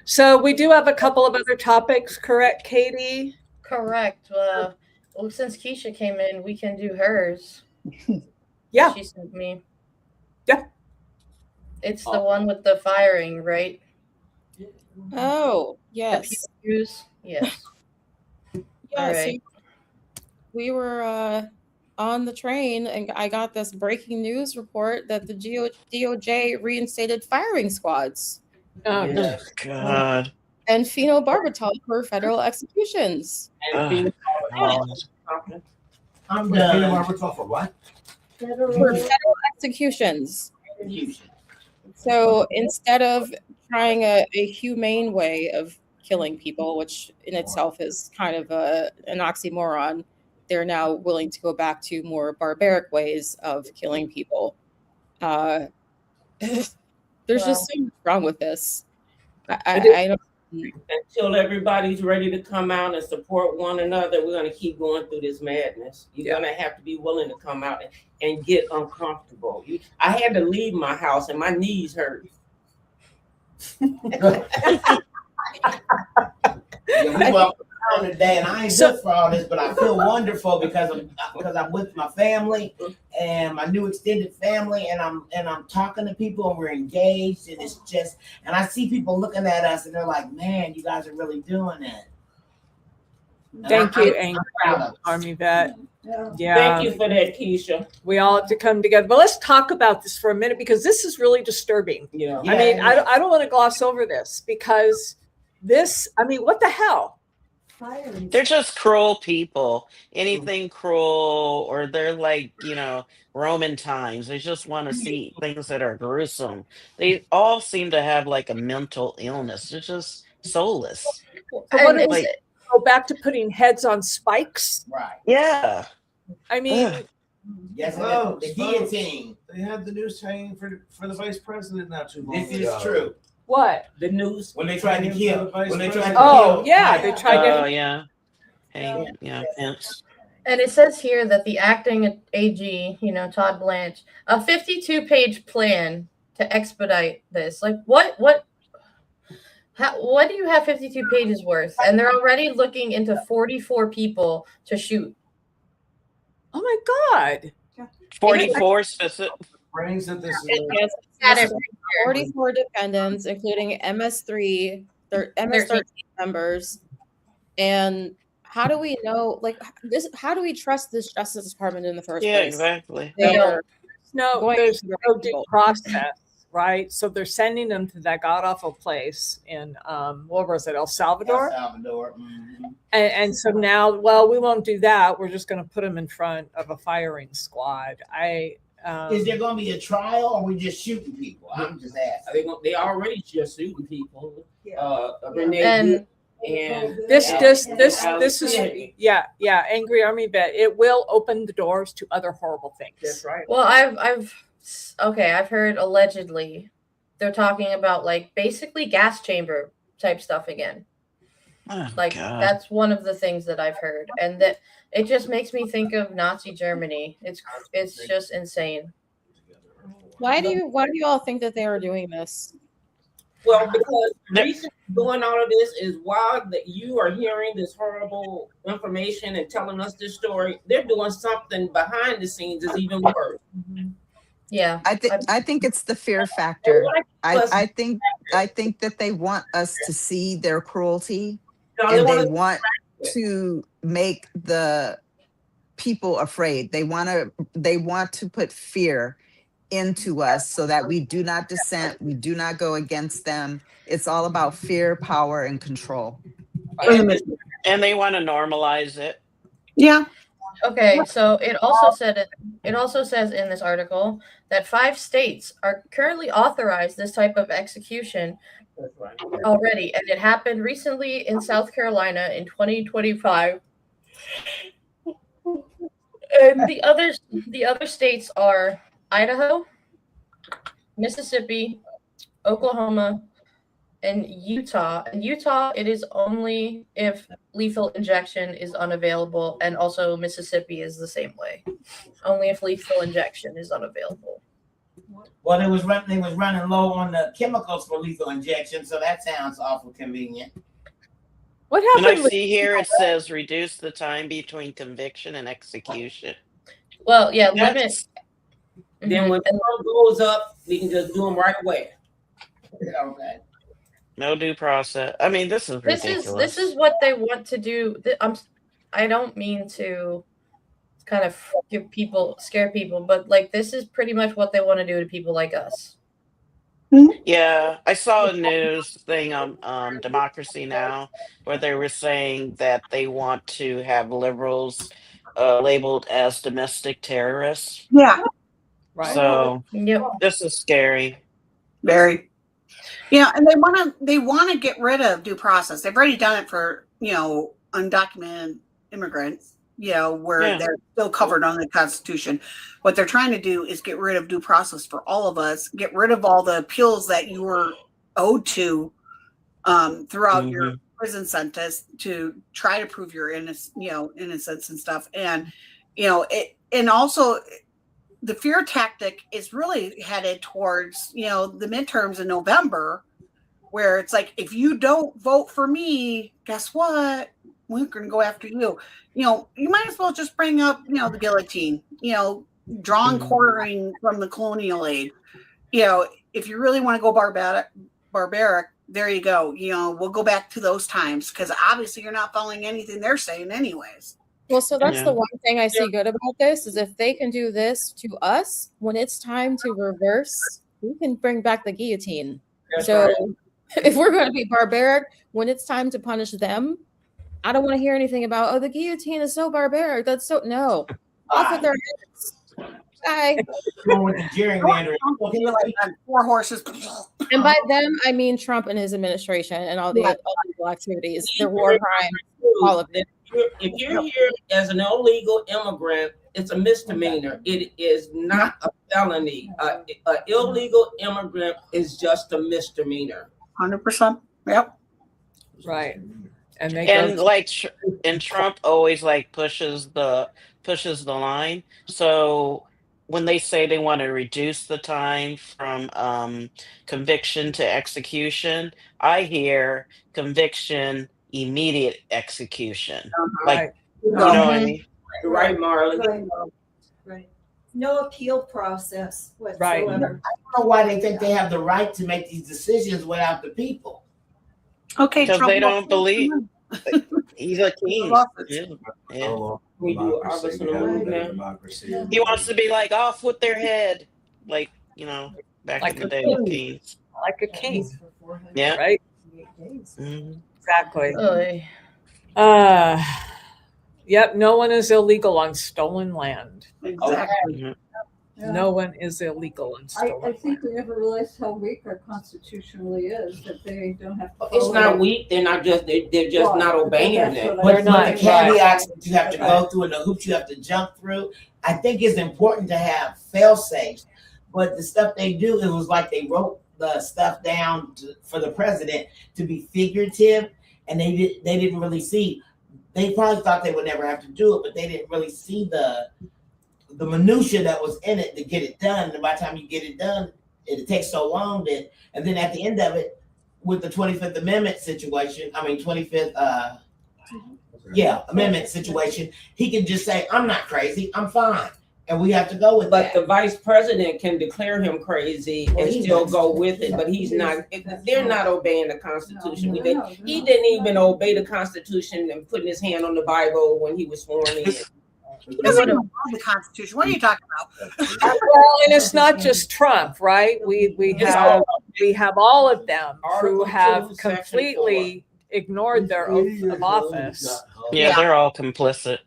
So we do have a couple of other topics, correct, Katie? Correct. Well, since Keisha came in, we can do hers. Yeah. She sent me. Yeah. It's the one with the firing, right? Oh, yes. Yes. Yeah. All right. So we were on the train, and I got this breaking news report that the DOJ reinstated firing squads. Oh, yes. God. And phenobarbital for federal executions. I'm done. Phenobarbital for what? For federal executions. So instead of trying a humane way of killing people, which in itself is kind of an oxymoron, they're now willing to go back to more barbaric ways of killing people. There's just so much wrong with this. I don't. Until everybody's ready to come out and support one another, we're going to keep going through this madness. You're going to have to be willing to come out and get uncomfortable. I had to leave my house and my knees hurt. We walked around today, and I ain't good for all this, but I feel wonderful because I'm with my family and my new extended family, and I'm talking to people, and we're engaged, and it's just, and I see people looking at us, and they're like, "Man, you guys are really doing it." Thank you, Army vet. Yeah. Thank you for that, Keisha. We all have to come together. But let's talk about this for a minute because this is really disturbing. Yeah. I mean, I don't want to gloss over this because what the hell? They're just cruel people. Anything cruel, or they're like, Roman times. They just want to see things that are gruesome. They all seem to have like a mental illness. They're just soulless. So what is it? Go back to putting heads on spikes? Right. Yeah. I mean, yes, the guillotine. They had the news hanging for the vice president not too long ago. This is true. What? The news? When they tried to kill. When they tried to kill. Yeah, they tried to. Oh, yeah. Hang, Pence. And it says here that the acting AG, Todd Blanche, a 52-page plan to expedite this. Like, what do you have 52 pages worth? And they're already looking into 44 people to shoot. Oh my God. 44 specific. Brains that this Yes, 44 defendants, including MS13 members, and how do we know, like, this? How do we trust this Justice Department in the first Yeah, place? exactly. They're There's going no due process, right? So they're sending them to that god awful place in what was it, El Salvador? El Salvador. Mm-hmm. And so now, well, we won't do that. We're just going to put them in front of a firing squad. Is there going to be a trial, or we just shooting people? I'm just asking. They already just shooting people. And this is Angry Army Vet. It will open the doors to other horrible things. That's right. Well, I've heard allegedly they're talking about like basically gas chamber type stuff again. Oh, like God. That's one of the things that I've heard, and that it just makes me think of Nazi Germany. It's just insane. Why do you all think that they are doing this? Well, because the reason doing all of this is while that you are hearing this horrible information and telling us this story, they're doing something behind the scenes is even worse. Yeah, I think it's the fear factor. I think that they want us to see their cruelty, and they want to make the people afraid. They want to put fear into us so that we do not dissent, we do not go against them. It's all about fear, power, and control. And they want to normalize it. Yeah. Okay, so it also says in this article that 5 states are currently authorized this type of execution already, and it happened recently in South Carolina in 2025. And the other states are Idaho, Mississippi, Oklahoma, and Utah. In Utah, it is only if lethal injection is unavailable, and also Mississippi is the same way. Only if lethal injection is unavailable. Well, they was running low on the chemicals for lethal injection, so that sounds awful convenient. What And I happened? see here it says reduce the time between conviction and execution. Well, yeah, limit. Then when the goes up, we can just do them right away. Okay. No due process. I mean, this is ridiculous. This is what they want to do. I don't mean to kind of scare people, but like this is pretty much what they want to do to people like us. Yeah, I saw a news thing on Democracy Now! Where they were saying that they want to have liberals labeled as domestic terrorists. Yeah. Right. So this is scary. Very. Yeah, and they want to get rid of due process. They've already done it for, undocumented immigrants, where they're still covered on the Constitution. What they're trying to do is get rid of due process for all of us, get rid of all the appeals that you were owed to throughout your prison sentence to try to prove your innocence and stuff. And, and also the fear tactic is really headed towards, the midterms in November, where it's like, if you don't vote for me, guess what? We're going to go after you. You might as well just bring up, the guillotine, drawn quartering from the colonial age. If you really want to go barbaric, there you go. We'll go back to those times, because obviously you're not following anything they're saying anyways. Well, so that's the one thing I see good about this is if they can do this to us, when it's time to reverse, we can bring back the guillotine. If we're going to be barbaric, when it's time to punish them, I don't want to hear anything about, the guillotine is so barbaric. That's so, no. Off with their heads. Bye. Four horses. And by them, I mean Trump and his administration and all the illegal activities, the war crimes, all of it. If you're here as an illegal immigrant, it's a misdemeanor. It is not a felony. An illegal immigrant is just a misdemeanor. 100%. Yep. Right. And Trump always pushes the line. So when they say they want to reduce the time from conviction to execution, I hear conviction, immediate execution. Right. You know what I mean? Right, Marley. Right. No appeal process whatsoever. Right. I don't know why they think they have the right to make these decisions without the people. Okay, because they don't believe He's a king. Yeah. Yeah. We do August in the mood now. He wants to be like off with their head, like back Like in the a day king. with kings. Like a king. Yeah. Right? Mhm. Exactly. Oy. Yep, no one is illegal on stolen land. Exactly. Mhm. Yeah. No one is illegal on stolen I land. think we never realized how weak our constitution really is, that they don't have to. It's follow not it. weak. They're not just. They're just not obeying That's it. what I- They're not, the caveats that you have to go through and the hoops you have to jump through. I think it's important to have fail safes, but the stuff they do, it was like they wrote the stuff down for the president to be figurative, and they didn't really see. They probably thought they would never have to do it, but they didn't really see the minutia that was in it to get it done. And by the time you get it done, it takes so long that, and then at the end of it, with the 25th Amendment situation, 25th Amendment situation, he can just say, I'm not crazy, I'm fine. And we have to go with that. But the vice president can declare him crazy and still go with it, but he's not. They're not obeying the Constitution. He didn't even obey the Constitution and putting his hand on the Bible when he was sworn in. He doesn't even know the Constitution. What are you talking about? Well, and it's not just Trump, right? We have all of them who have completely ignored their oath of office. Yeah, they're all complicit.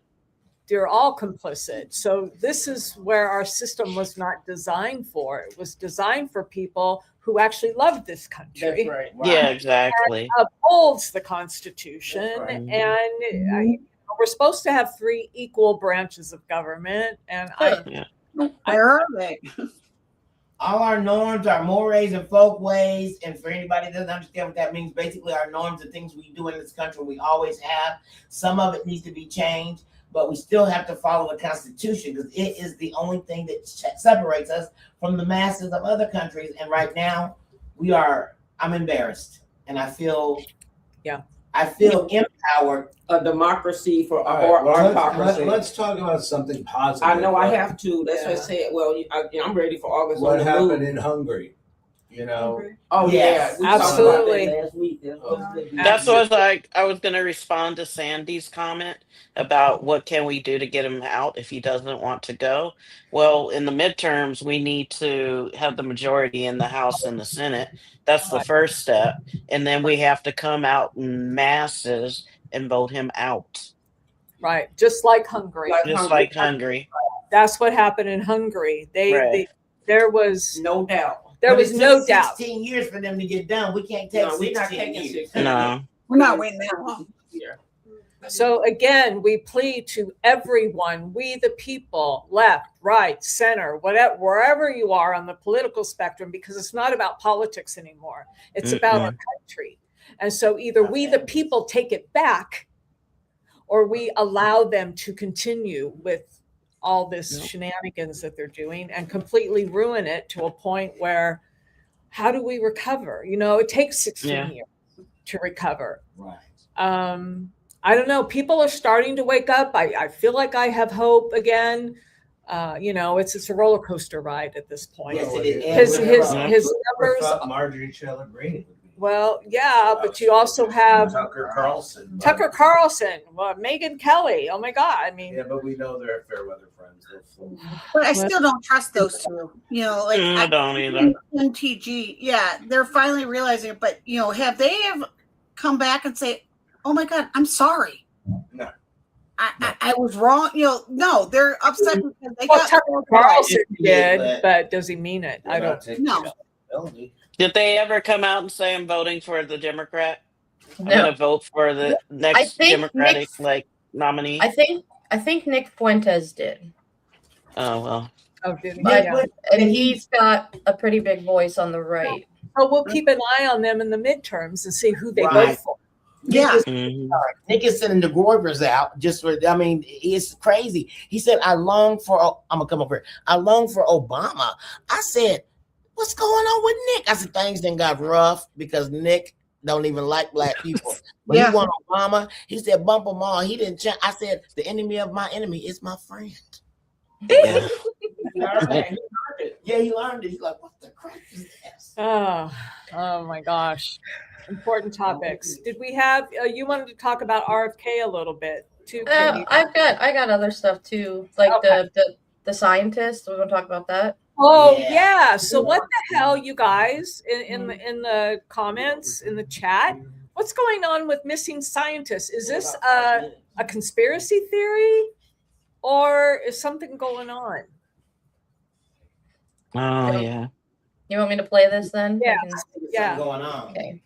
They're all complicit. So this is where our system was not designed for. It was designed for people who actually loved this country. That's right. Yeah, exactly. And upholds the Constitution. Right. And we're supposed to have 3 equal branches of government. And Where are they? All our norms, our mores and folkways, and for anybody that doesn't understand what that means, basically our norms and things we do in this country, we always have. Some of it needs to be changed, but we still have to follow the Constitution because it is the only thing that separates us from the masses of other countries. And right now, I'm embarrassed, and I feel empowered. A democracy for All right, autocracy. let's talk about something positive. I know I have to. That's what I said. Well, I'm ready for August. What on the happened move. in Hungary? Oh Yes. yeah, we talked about that Absolutely. last week. That was good. That's what I was going to respond to Sandy's comment about what can we do to get him out if he doesn't want to go. Well, in the midterms, we need to have the majority in the House and the Senate. That's the first step. And then we have to come out in masses and vote him out. right, just like Hungary. Like Hungary. That's what happened in Hungary. There was no doubt. There But was it no took doubt. 16 years for them to get done. We can't take No, we're not 16 taking years. 16 No. We're not waiting that long. So again, we plead to everyone, we the people, left, right, center, whatever, wherever you are on the political spectrum, because it's not about politics anymore. It's about our country. And so either we the people take it back, or we allow them to continue with all this shenanigans that they're doing and completely ruin it to a point where, how do we recover? It takes 16 years to recover. Right. I don't know. People are starting to wake up. I feel like I have hope again. It's a roller coaster ride at this point. Yes, it is. His numbers. Marjorie Taylor Greene. Well, yeah, but you also have Tucker Carlson. Well, Megyn Kelly. Oh my God! I mean, Yeah, but we know they're fair weather friends. But I still don't trust those two. I don't either. NTG, yeah, they're finally realizing it. But have they ever come back and say, "Oh my God, I'm sorry. No. I was wrong." No, they're upset because they well, got Tucker Carlson did, but does he mean it? I don't. No. Did they ever come out and say I'm voting for the Democrat? I'm No. going to vote for the next think Democratic Nick- nominee. I think Nick Fuentes did. Oh well. Oh, did he? But, Yeah. and he's got a pretty big voice on the right. So we'll keep an eye on them in the midterms and see who they vote Right. for. Yeah. Mhm. Nick is sending the Groivers out it's crazy. He said, I'm gonna come over here. I long for Obama. I said, what's going on with Nick? I said, things then got rough because Nick don't even like black people. But Yeah. he want Obama. He said, bump them all. He didn't change. I said, the enemy of my enemy is my friend. Yeah. Yeah, he learned it. He's like, what the crap is this? Oh my gosh. important topics. Did we have, you wanted to talk about RFK a little bit too, Katie? I got other stuff too, like Okay. the scientists. We're gonna talk about that. Oh yeah. So what the hell, you guys, in the comments, in the chat, what's going on with missing scientists? Is this a conspiracy theory, or is something going on? Oh yeah. You want me to play this then? Yeah. Yeah. Going on. Okay.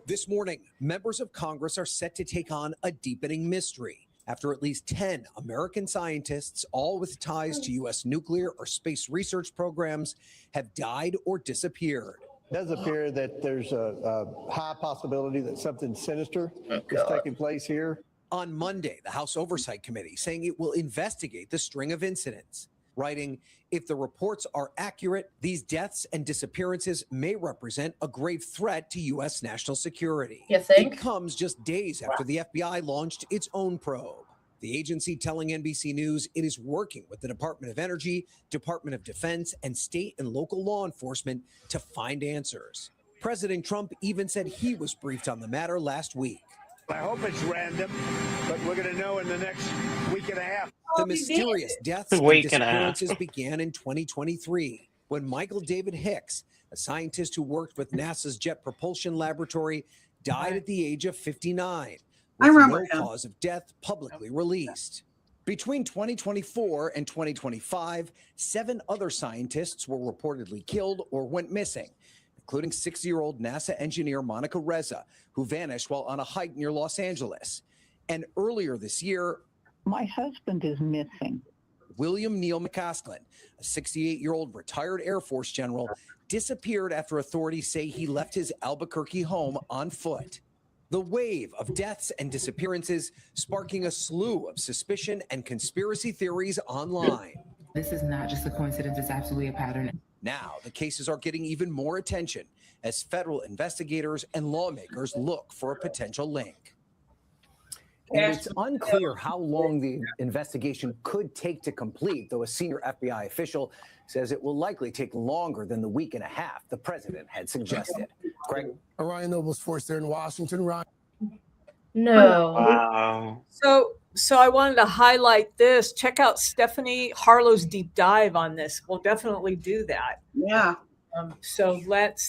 This morning, members of Congress are set to take on a deepening mystery after at least 10 American scientists, all with ties to U.S. nuclear or space research programs, have died or disappeared. It does appear that there's a high possibility that something sinister is taking place here. On Monday, the House Oversight Committee saying it will investigate the string of incidents, writing, if the reports are accurate, these deaths and disappearances may represent a grave threat to U.S. national security. You think? It comes just days after the FBI launched its own probe. The agency telling NBC News it is working with the Department of Energy, Department of Defense, and state and local law enforcement to find answers. President Trump even said he was briefed on the matter last week. I hope it's random, but we're going to know in the next week and a half. The mysterious deaths and disappearances began in 2023 when Michael David Hicks, a scientist who worked with NASA's Jet Propulsion Laboratory, died at the age of 59, with no cause of death publicly released. Between 2024 and 2025, 7 other scientists were reportedly killed or went missing, including 6-year-old NASA engineer Monica Reza, who vanished while on a hike near Los Angeles. And earlier this year, my husband is missing. William Neal McCaslin, a 68-year-old retired Air Force general, disappeared after authorities say he left his Albuquerque home on foot. The wave of deaths and disappearances sparking a slew of suspicion and conspiracy theories online. This is not just a coincidence, it's absolutely a pattern. Now, the cases are getting even more attention as federal investigators and lawmakers look for a potential link. And it's unclear how long the investigation could take to complete, though a senior FBI official says it will likely take longer than the week and a half the president had suggested. Craig? Ryan Noble's force there in Washington. Ryan. No. Wow. So I wanted to highlight this. Check out Stephanie Harlow's deep dive on this. We'll definitely do that. Yeah. So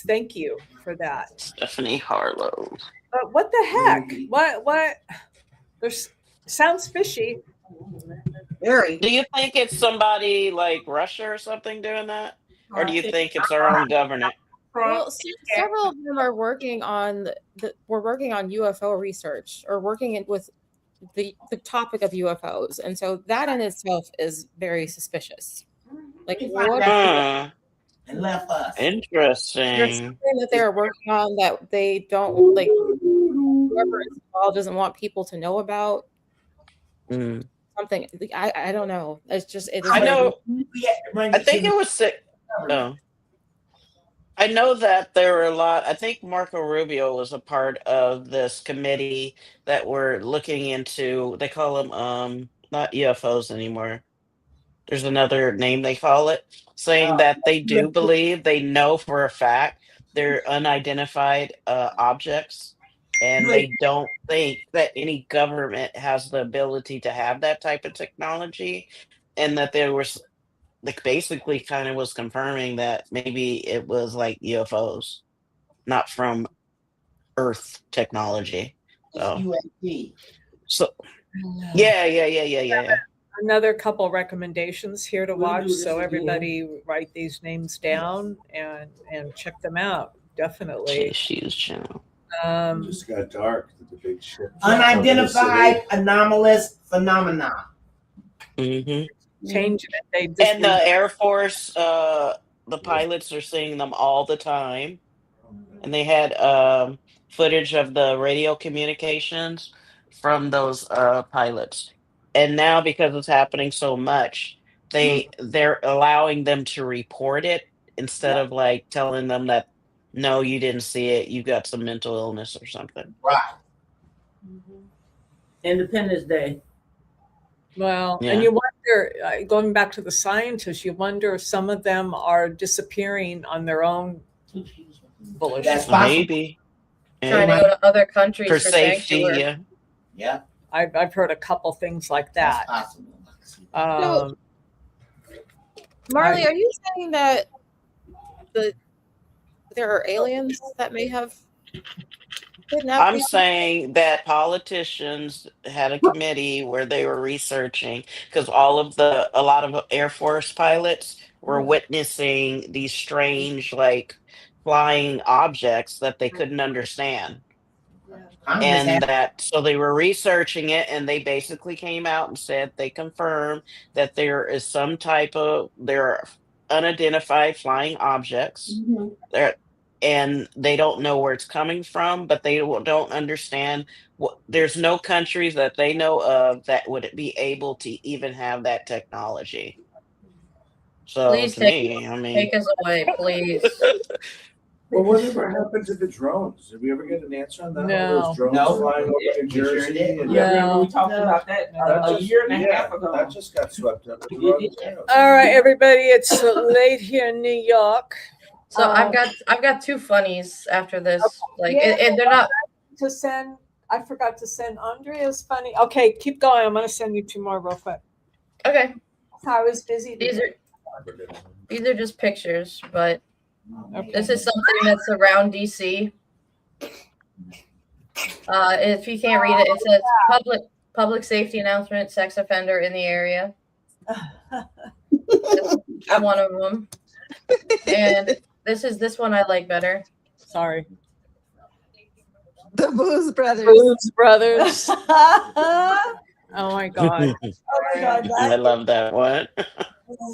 thank you for that. Stephanie Harlow. But what the heck? What? There's sounds fishy. Very. Do you think it's somebody like Russia or something doing that? Or do you think it's our own government? Well, several of them are working on we're working on UFO research or working with the topic of UFOs, and so that in itself is very suspicious. Like what? And left us. Interesting. There's something that they're working on that they don't like. Whoever is involved doesn't want people to know about. Something. I don't know. It's just it is. I know. I think it was sick. No. I know that there were a lot. I think Marco Rubio was a part of this committee that were looking into. They call them not UFOs anymore. There's another name they call it, saying that they do believe they know for a fact they're unidentified objects, and they don't think that any government has the ability to have that type of technology, and that there was. Like basically kind of was confirming that maybe it was like UFOs, not from Earth technology. So, yeah. Another couple recommendations here to watch. So everybody write these names down and check them out. Definitely. Just got dark. The big ship. Unidentified anomalous phenomena. Mm-hmm. Changing it. And the Air Force, the pilots are seeing them all the time. And they had footage of the radio communications from those pilots. And now because it's happening so much, they're allowing them to report it instead of like telling them that no, you didn't see it, you got some mental illness or something. Right. Independence Day. Well, Yeah. and you wonder, going back to the scientists, you wonder if some of them are disappearing on their own volition. That's possible. Maybe. Trying to go to other countries for for safety. sanctuary. Yeah. I've heard a couple things like that. That's possible. Marley, are you saying that there are aliens that may have kidnapped I'm people? saying that politicians had a committee where they were researching because a lot of Air Force pilots were witnessing these strange, like flying objects that they couldn't understand. And so they were researching it, and they basically came out and said they confirmed that there is there are unidentified flying objects there, and they don't know where it's coming from, but they don't understand there's no countries that they know of that would be able to even have that technology. So Please to me, I mean, take us away, please. Well, whatever happened to the drones? Did we ever get an answer on that? No. All those drones flying over New Jersey. And Remember we talked about that a year and a half ago. That just got swept up. All right, everybody, it's late here in New York. So I've got two funnies after this. Like they're not to send. I forgot to send Andrea's funny. Okay, keep going. I'm gonna send you two more real quick. Okay. I was busy. These are just pictures, but this is something that's around DC. If you can't read it, it says public safety announcement, sex offender in the area. I'm one of them. And this one I like better. Sorry. The Blues Brothers. Blues Brothers. Oh my God. I love that one.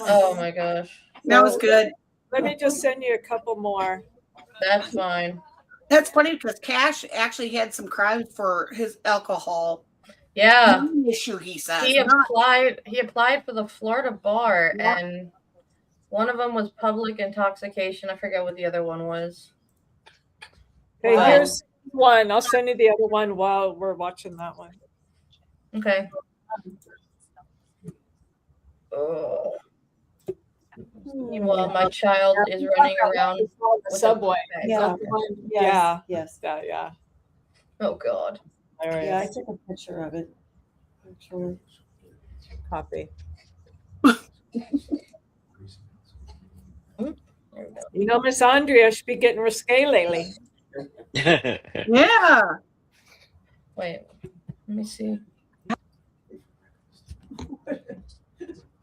Oh my gosh. That was good. Let me just send you a couple more. That's fine. That's funny because Cash actually had some crimes for his alcohol. Yeah. Issue, he says. He applied for the Florida bar, and one of them was public intoxication. I forget what the other one was. Okay, here's one. I'll send you the other one while we're watching that one. Okay. Oh. Meanwhile, my child is running around the subway. Yeah. Yes. Yeah. Oh God. There it Yeah, I is. took a picture of it. Actually. Copy. You know, Miss Andrea should be getting risque lately. Yeah. Wait, let me see.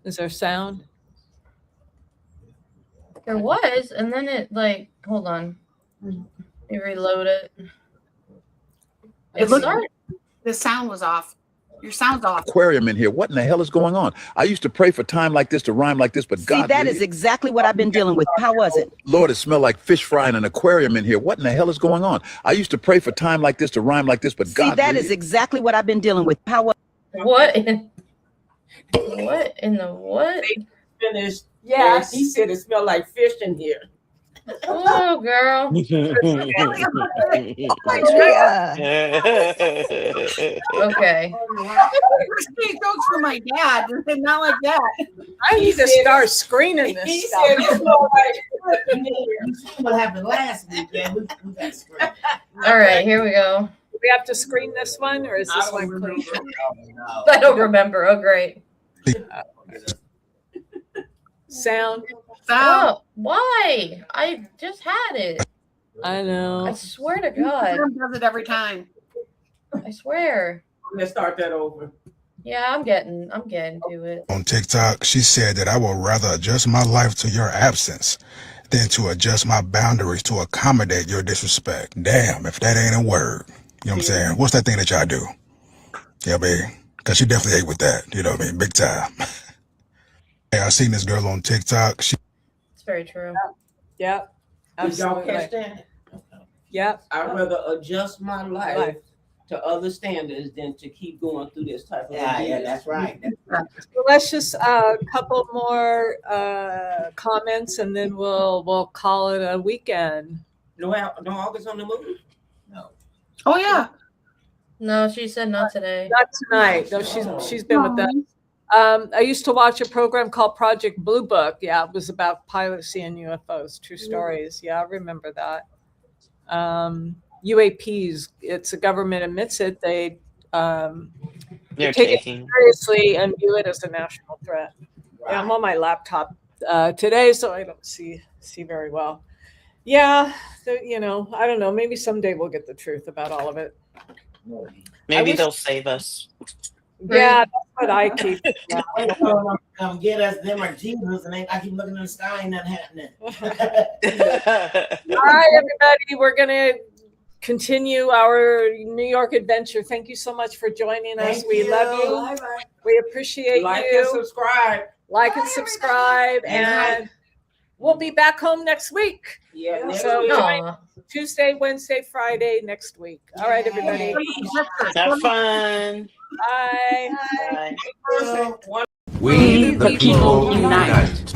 Is there sound? There was, and then it hold on. Let me reload it. The sound was off. Your sound's off. Aquarium in here. What in the hell is going on? I used to pray for time like this to rhyme like this, but See, God, that is exactly what I've been dealing with. How was it? Lord, it smelled like fish fry in an aquarium in here. What in the hell is going on? I used to pray for time like this to rhyme like this, but See, God, that is exactly what I've been dealing with. How was What in the what? Finished. Yes. He said it smelled like fish in here. Oh, girl. Okay. Risky jokes for my dad. Not like that. I need to start screening this He stuff. said it smelled like fish in here. You see what happened last weekend? We got screwed. All right, here we go. Do we have to screen this one, or is this one clean? I don't remember. Oh, great. Sound. Oh, why? I just had it. I know. I swear to God. Sam does it every time. I swear. I'm gonna start that over. Yeah, I'm getting to it. On TikTok, she said that I would rather adjust my life to your absence than to adjust my boundaries to accommodate your disrespect. Damn, if that ain't a word. You know what I'm saying? What's that thing that y'all do? Yeah, baby. Because she definitely ate with that. You know what I mean? Big time. Hey, I seen this girl on TikTok. It's very true. Yeah. Did y'all Absolutely. catch that? Yeah. I'd rather adjust my life to other standards than to keep going through this type of abuse. That's right. So let's just a couple more comments, and then we'll call it a weekend. No August on the move? Oh yeah. No, she said not today. Not tonight. No, she's been with us. I used to watch a program called Project Blue Book. Yeah, it was about pilots seeing UFOs, true stories. Yeah, I remember that. UAPs, it's a government admits it, they They're take it taking. seriously and view it as a national threat. And I'm on my laptop today, so I don't see very well. Yeah, you know, I don't know. Maybe someday we'll get the truth about all of it. Maybe they'll save us. Yeah, that's what I keep. Yeah. Come get us, them or Jesus, and I keep looking in the sky and nothing happening. All right, everybody, we're gonna continue our New York adventure. Thank you so much for joining us. We love you. Bye-bye. We appreciate Like you. and subscribe. Like and subscribe, and we'll be back home next week. Yeah. So Aw. Tuesday, Wednesday, Friday next week. All right, everybody. Have fun. Bye. Bye. Person, one We the people unite.